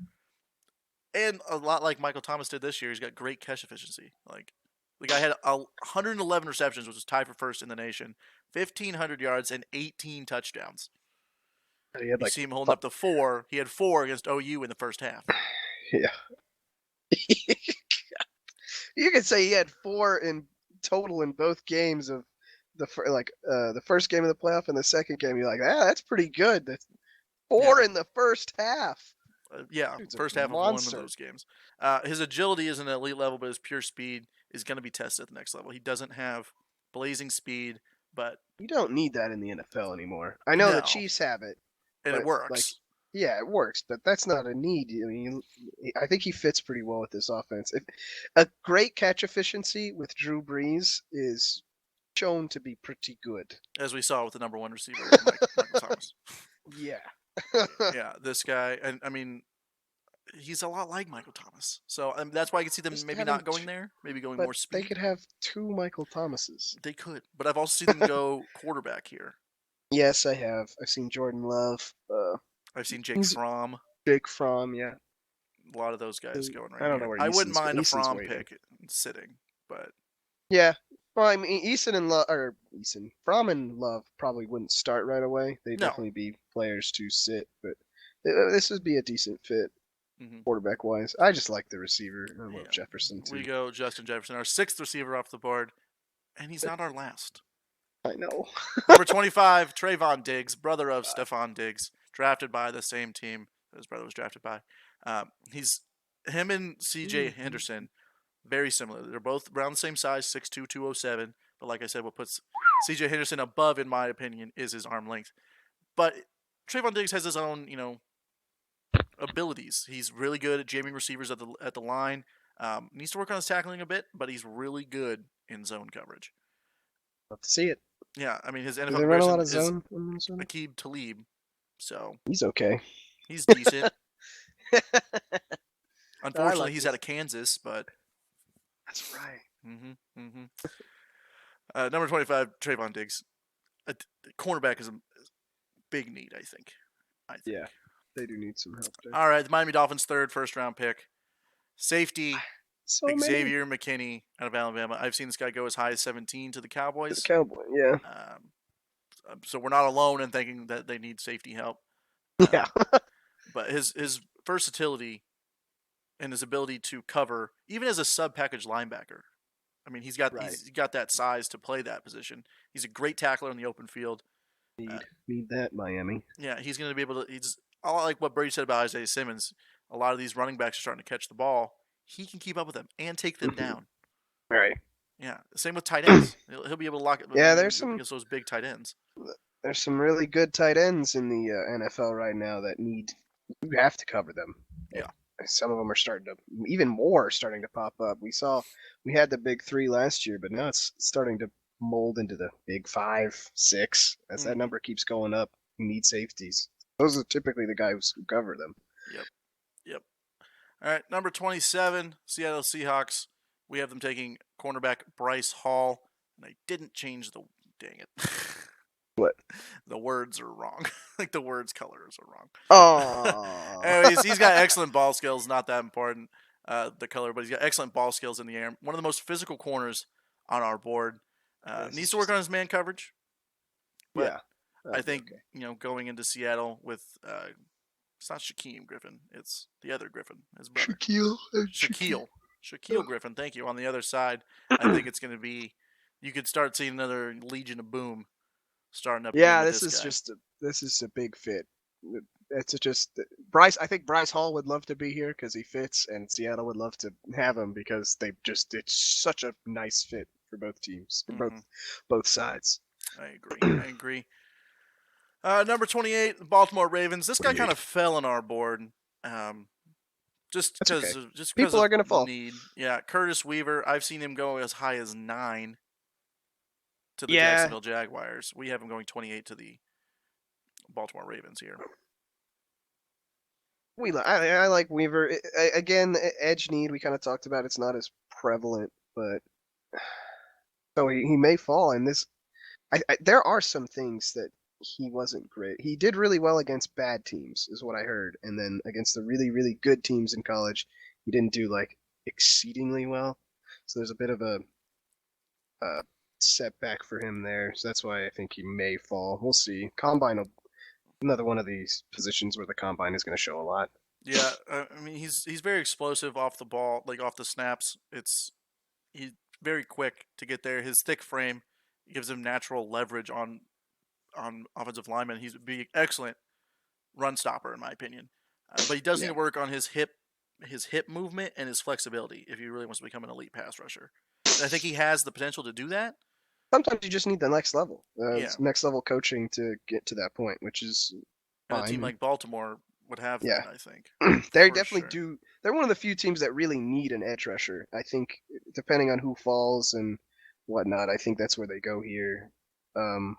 and a lot like Michael Thomas did this year. He's got great catch efficiency. Like the guy had 111 receptions, which was tied for first in the nation, 1,500 yards, and 18 touchdowns. He had You like see him holding up the 4. He had 4 against OU in the first half. yeah. You could say he had 4 in total in both games of the first game of the playoff and the second game. You're like, that's pretty good. That's 4 Yeah. in the first half. Yeah, Dude's a first half of one of monster. those games. His agility is an elite level, but his pure speed is going to be tested at the next level. He doesn't have blazing speed, but You don't need that in the NFL anymore. I know the no, Chiefs have it, and it but like, works. yeah, it works, but that's not a need. I mean, I think he fits pretty well with this offense. A great catch efficiency with Drew Brees is shown to be pretty good. As we saw with the number 1 receiver, Michael Thomas. Yeah. Yeah, this guy, and I mean, he's a lot like Michael Thomas. So that's why I can see them Just maybe having not going there, maybe going But more they speed. could have 2 Michael Thomases. They could, but I've also seen them go quarterback here. Yes, I have. I've seen Jordan Love. I've seen Jake Who's Fromm. Jake Fromm? Yeah. A lot of those guys going I right don't know here. where I wouldn't Easton's, but mind a Easton's Fromm waiting. pick sitting, but Yeah, Well, I mean, Fromm and Love probably wouldn't start right away. They'd No. definitely be players to sit, but this would be a decent fit Hmm. quarterback wise. I just like the receiver. I love Yeah. Jefferson We too. go Justin Jefferson, our sixth receiver off the board, and he's not our last. I know. Number 25, Trayvon Diggs, brother of Stephon Diggs, drafted by the same team that his brother was drafted by. He's him and C.J. Henderson, very similar. They're both around the same size, 6'2", 207. But like I said, what puts C.J. Henderson above, in my opinion, is his arm length. But Trayvon Diggs has his own, abilities. He's really good at jamming receivers at the line. Needs to work on his tackling a bit, but he's really good in zone coverage. Love to see it. Yeah, I mean his Do NFL they run a lot comparison of is zone in Minnesota? Aqib Talib, so He's okay. he's decent. I Unfortunately, like he's out this. of Kansas, but That's right. mm-hmm. Number 25, Trayvon Diggs. A cornerback is a big need, I think. Yeah, they do need some help there. All right, the Miami Dolphins' third first round pick, safety So many Xavier McKinney out of Alabama. I've seen this guy go as high as 17 to the to the Cowboys. Cowboy. Yeah. Um, so we're not alone in thinking that they need safety help. Yeah. But his versatility and his ability to cover, even as a sub package linebacker. I mean, Right. he's got that size to play that position. He's a great tackler in the open field. Uh, Need that Miami. yeah, he's going to be able to. He's I like what Brady said about Isaiah Simmons. A lot of these running backs are starting to catch the ball. He can keep up with them and take them down. Right. Yeah, same with tight ends. He'll be able to lock it Yeah, against those big tight ends. there's some really good tight ends in the NFL right now that need you have to cover them. Yeah. Some of them are starting to even more starting to pop up. We had the big three last year, but now it's starting to mold into the big 5, 6. As that Mm-hmm. number keeps going up, you need safeties. Those are typically the guys who cover them. Yep. Yep. All right, number 27, Seattle Seahawks. We have them taking cornerback Bryce Hall, and I didn't change the. Dang it. What? The words are wrong. Like the words colors are wrong. Oh, Anyways, he's got excellent ball skills. Not that important, the color, but he's got excellent ball skills in the air. One of the most physical corners on our board. Needs to work on his man coverage, but yeah. I That'll be think okay. going into Seattle with it's not Shaquem Griffin, it's the other Griffin, his brother, Shaquille. Shaquille Griffin. Thank you. On the other side, I think it's going to be. You could start seeing another Legion of Boom starting up again Yeah, with this guy. this is a big fit. It's just Bryce. I think Bryce Hall would love to be here because he fits, and Seattle would love to have him because it's such a nice fit for both teams, for Mm-hmm. both sides. I agree. I agree. Number 28, the Baltimore Ravens. This guy kind of fell on our board, um, That's okay. just because People of are gonna the fall. need. Yeah, Curtis Weaver. I've seen him go as high as 9 to the Yeah, Jacksonville Jaguars. We have him going 28 to the Baltimore Ravens here. I like Weaver. Again, edge need we kind of talked about. It's not as prevalent, but so he may fall. And this, there are some things that he wasn't great. He did really well against bad teams, is what I heard, and then against the really really good teams in college, he didn't do like exceedingly well. So there's a bit of a setback for him there. So that's why I think he may fall. We'll see. Another one of these positions where the combine is going to show a lot. Yeah, I mean he's very explosive off the ball, like off the snaps. He's very quick to get there. His thick frame gives him natural leverage on offensive linemen. He's be excellent run stopper in my opinion. But he does need Yeah. to work on his hip movement and his flexibility if he really wants to become an elite pass rusher. And I think he has the potential to do that. Sometimes you just need the Yeah, next level coaching to get to that point, which is and a team fine. like Baltimore would have Yeah, that. I think they for definitely sure. do. They're one of the few teams that really need an edge rusher. I think, depending on who falls and whatnot, I think that's where they go here. Um,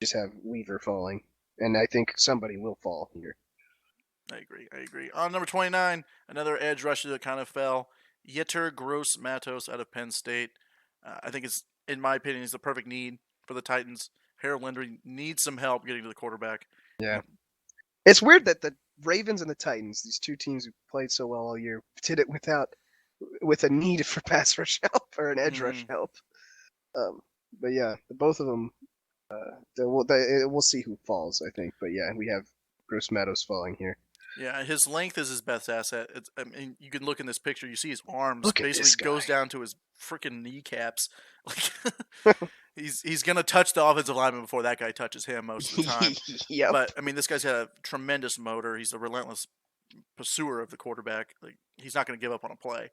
just have Weaver falling, and I think somebody will fall here. I agree. I agree. On number 29, another edge rusher that kind of fell. Yetur Gross Matos out of Penn State. I think it's, in my opinion, is the perfect need for the Titans. Harold Landry needs some help getting to the quarterback. Yeah, it's weird that the Ravens and the Titans, these two teams who played so well all year, did it with a need for pass rush help or an edge Mm-hmm. rush help. But yeah, both of them. We'll see who falls, I think. But yeah, we have Gross Meadows falling here. Yeah, his length is his best asset. I mean, you can look in this picture. You see his arms Look at basically this goes guy. down to his freaking kneecaps. Like he's gonna touch the offensive lineman before that guy touches him most of the time. Yep. But I mean, this guy's had a tremendous motor. He's a relentless pursuer of the quarterback. Like he's not gonna give up on a play.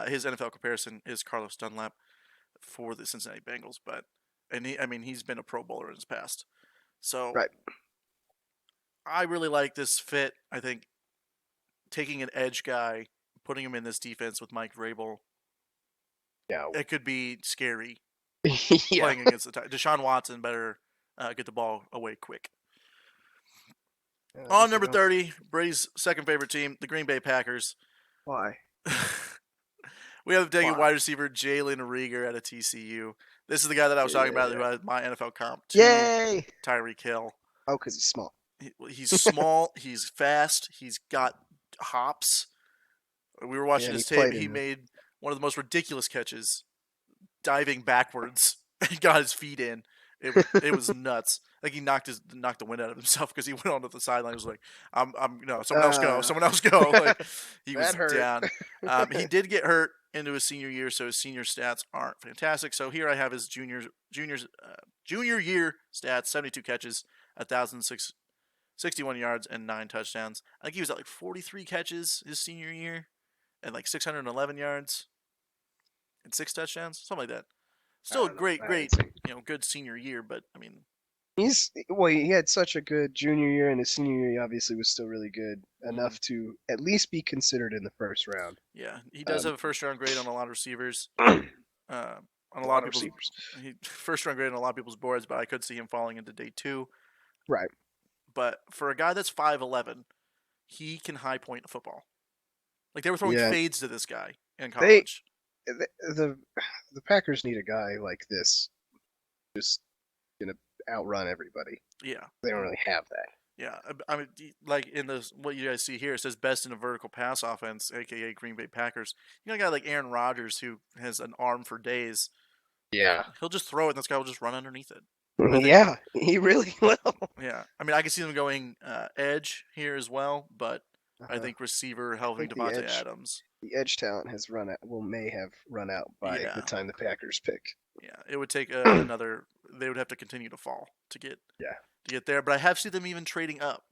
His NFL comparison is Carlos Dunlap for the Cincinnati Bengals, but I mean, he's been a Pro Bowler in his past. So Right. I really like this fit. I think taking an edge guy, putting him in this defense with Mike Vrabel, Yeah. it could be scary Yeah. playing against the Deshaun Watson. Better get the ball away quick. On They number don't. 30, Brady's second favorite team, the Green Bay Packers. Why? We have taking Why? wide receiver Jalen Rieger out of TCU. This is the guy that I was talking about who Yeah. had my NFL comp to Yay! Tyreek Hill. Oh, because he's small. He's small, he's fast, he's got hops. We were Yeah, watching and he his tape. played He in the. made one of the most ridiculous catches, diving backwards and got his feet in. It was nuts. Like he knocked the wind out of himself because he went onto the sideline. He was like, I'm someone else go, Uh, someone else go. Like he was that hurt. down. He did get hurt into his senior year, so his senior stats aren't fantastic. So here I have his junior year stats: 72 catches, 1,061 yards, and 9 touchdowns. I think he was at like 43 catches his senior year, and like 611 yards and 6 touchdowns, something like that. I Still a don't know. I great, didn't see. good senior year, but I mean, He had such a good junior year, and his senior year he obviously was still really good mhm. enough to at least be considered in the first round. Yeah, he does Um, have a first round grade on a lot of receivers, a uh, on a lot lot of of people's receivers. first round grade on a lot of people's boards, but I could see him falling into day two. Right. But for a guy that's 5'11", he can high point a football. Like they were throwing Yeah. fades to this guy in They college. the the Packers need a guy like this, just gonna outrun everybody. Yeah, They don't really have that. yeah. I mean, like in this, what you guys see here, it says best in a vertical pass offense, aka Green Bay Packers. You got a guy like Aaron Rodgers who has an arm for days. Yeah. He'll just throw it, and this guy will just run underneath it. I think, Yeah, he really will. yeah. I mean, I can see them going edge here as well, but I Uh, think receiver I helping think Devontae Adams. the edge talent has run out. Well, may have run out by the Yeah, time the Packers pick. yeah. It would take Yeah. another. They would have to continue to fall to get there. But I have seen them even trading up.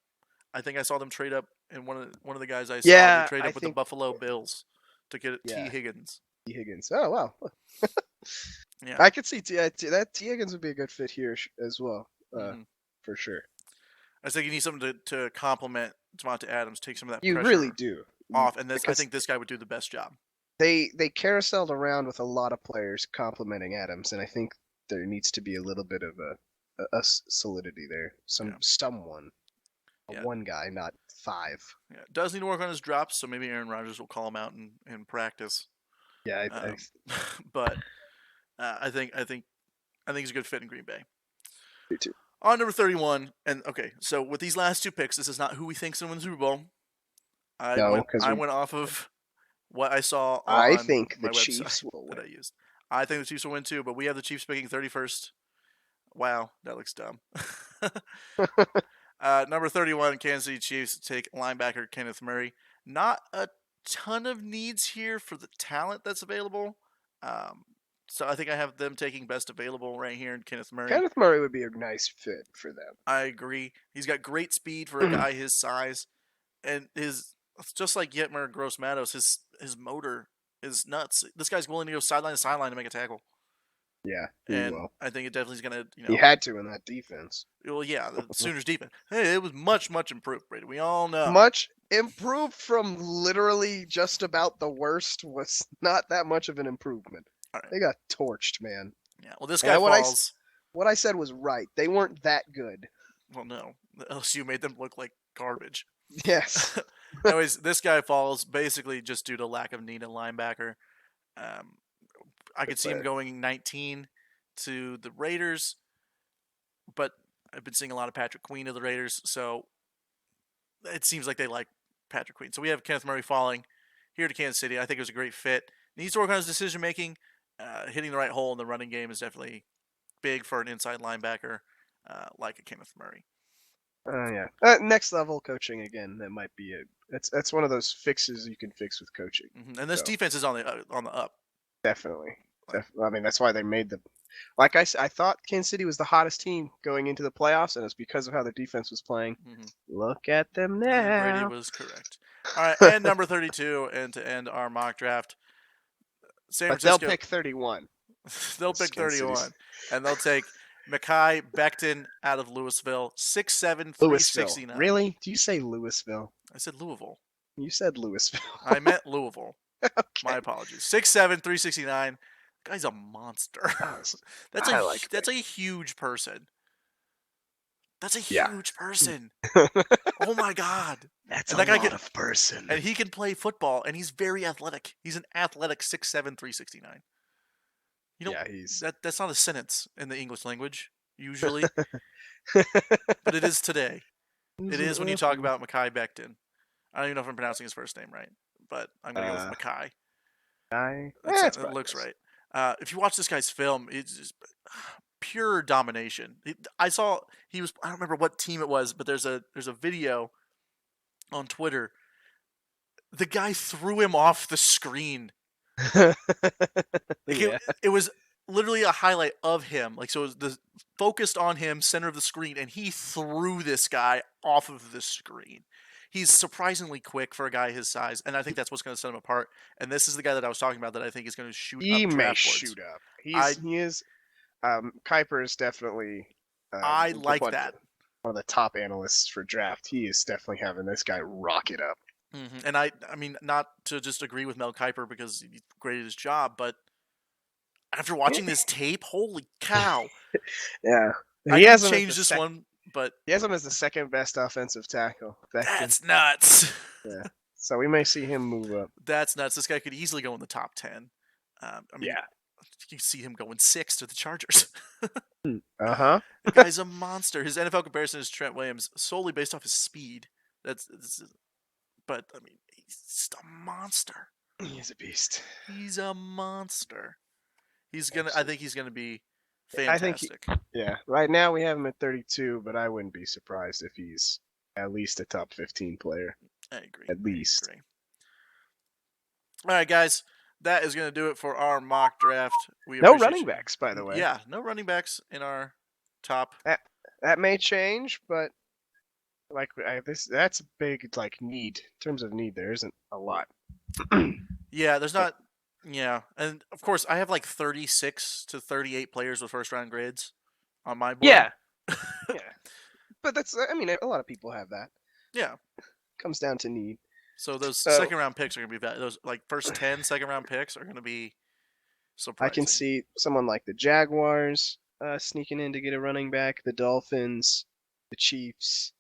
I think I saw them trade up, and one of the guys I saw, he Yeah, traded I up with the think. Buffalo Bills to get T Yeah, Higgins. T Higgins. Oh wow, Yeah. I could see that T Higgins would be a good fit here as well, hmm for sure. I think you need something to complement Devontae Adams, take some of that You really pressure do, off, and I because think this guy would do the best job. they carouseled around with a lot of players complimenting Adams, and I think there needs to be a little bit of a solidity there. Yeah. Someone, Yeah. one guy, not five. Yeah. Does need to work on his drops, so maybe Aaron Rodgers will call him out in practice. Yeah, Um, but I think he's a good fit in Green Bay. do too. On number 31, and okay, so with these last two picks, this is not who we think's gonna win the Super Bowl. No, because I went off of what I saw I on think the my website Chiefs will that win. I used. I think the Chiefs will win too, but we have the Chiefs picking 31st. Wow, that looks dumb. Number 31, Kansas City Chiefs take linebacker Kenneth Murray. Not a ton of needs here for the talent that's available. Um, so I think I have them taking best available right here in Kenneth Murray. Kenneth Murray would be a nice fit for I agree. He's got great speed for a them. guy his size, and his just like Yetmer Gross Matos, his motor is nuts. This guy's willing to go sideline to sideline to make a tackle, Yeah, he and will. I think it definitely is gonna, He had to in that defense. well, yeah, the Sooners defense. Hey, it was much improved, Brady. We all know. Much improved from literally just about the worst was not that much of an improvement. All right. They got torched, man. Yeah. Well, this guy And falls. what I said was right. They weren't that good. Well, no, the LSU made them look like garbage. Yes. Anyways, this guy falls basically just due to lack of need at linebacker. Um, I Good could see him player. going 19 to the Raiders, but I've been seeing a lot of Patrick Queen of the Raiders, so it seems like they like Patrick Queen. So we have Kenneth Murray falling here to Kansas City. I think it was a great fit. Needs to work on his decision making. Hitting the right hole in the running game is definitely big for an inside linebacker like a Kenneth Murray. Yeah. Next level coaching again. That might be it. That's one of those fixes you can fix with coaching. And this defense is on the up. Definitely. Like, I mean, that's why they made the. Like I thought Kansas City was the hottest team going into the playoffs, and it's because of how their defense was playing. Look at them now. Brady was correct. All right, and number 32, and to end our mock draft, San But Francisco. they'll pick 31. They'll pick 31, and they'll take Mekhi Becton out of Louisville, 6'7", Louisville. 369. Really? Do you say Louisville? I said Louisville. You said Louisville. I meant Louisville. Okay. My apologies. 6'7", 369. Guy's a monster. That's a huge person. That's a huge person. Oh my god. That's a lot of person. And he can play football, and he's very athletic. He's an athletic 6'7", 369. You know, that's not a sentence in the English language, usually. But it is today. It is when you talk about Mekhi Becton. I don't even know if I'm pronouncing his first name right, but I'm going to go with Mekhi. It looks right. If you watch this guy's film, it's just pure domination. I don't remember what team it was, but there's a video on Twitter. The guy threw him off the screen. It was literally a highlight of him. So it was focused on him, center of the screen, and he threw this guy off of the screen. He's surprisingly quick for a guy his size, and I think that's what's going to set him apart. And this is the guy that I was talking about that I think is going to shoot up draft boards. He may shoot up. He is. Kuiper is definitely. I like that. One of the top analysts for draft. He is definitely having this guy rocket up. And I mean, not to just agree with Mel Kiper because he's great at his job, but after watching this tape, holy cow! Yeah, I can change this one, but he has him as the second best offensive tackle. That's nuts. Yeah, so we may see him move up. That's nuts. This guy could easily go in the top 10. You can see him going 6 to the Chargers. The guy's a monster. His NFL comparison is Trent Williams solely based off his speed. But I mean, he's just a monster. He's a beast. He's a monster. I think he's gonna be fantastic. Right now we have him at 32, but I wouldn't be surprised if he's at least a top 15 player. I agree. At least. I agree. All right, guys. That is going to do it for our mock draft. No running backs, by the way. Yeah, no running backs in our top. That may change, but that's a big need. In terms of need, there isn't a lot. Yeah, there's not. Yeah, and of course, I have 36 to 38 players with first round grades on my board. Yeah. But a lot of people have that. Yeah. Comes down to need. So those second round picks are going to be those first 10 second round picks are going to be surprising. I can see someone like the Jaguars sneaking in to get a running back, the Dolphins, the Chiefs.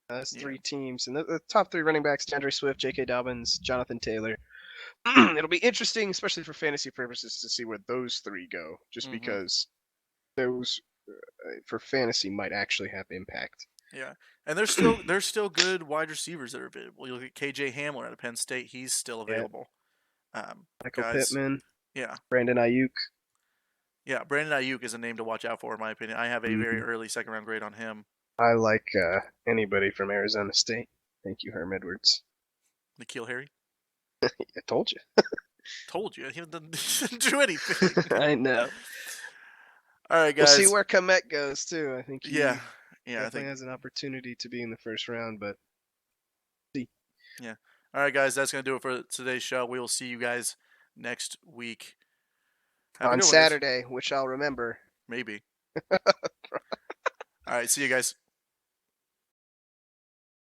That's 3 teams, and the top 3 running backs: DeAndre Swift, J.K. Dobbins, Jonathan Taylor. It'll be interesting, especially for fantasy purposes, to see where those 3 go, just because those for fantasy might actually have impact. Yeah, and there's still good wide receivers that are available. You look at KJ Hamler out of Penn State; he's still available. Michael Pittman. Yeah. Brandon Ayuk. Yeah, Brandon Ayuk is a name to watch out for, in my opinion. I have a very early second round grade on him. I like anybody from Arizona State. Thank you, Herm Edwards. N'Keal Harry. I told you. Told you. He didn't do anything. I know. All right, guys. We'll see where Komet goes too. I think. I think has an opportunity to be in the first round, but see. Yeah. All right, guys. That's gonna do it for today's show. We will see you guys next week. On Saturday, which I'll remember. Maybe. All right. See you guys.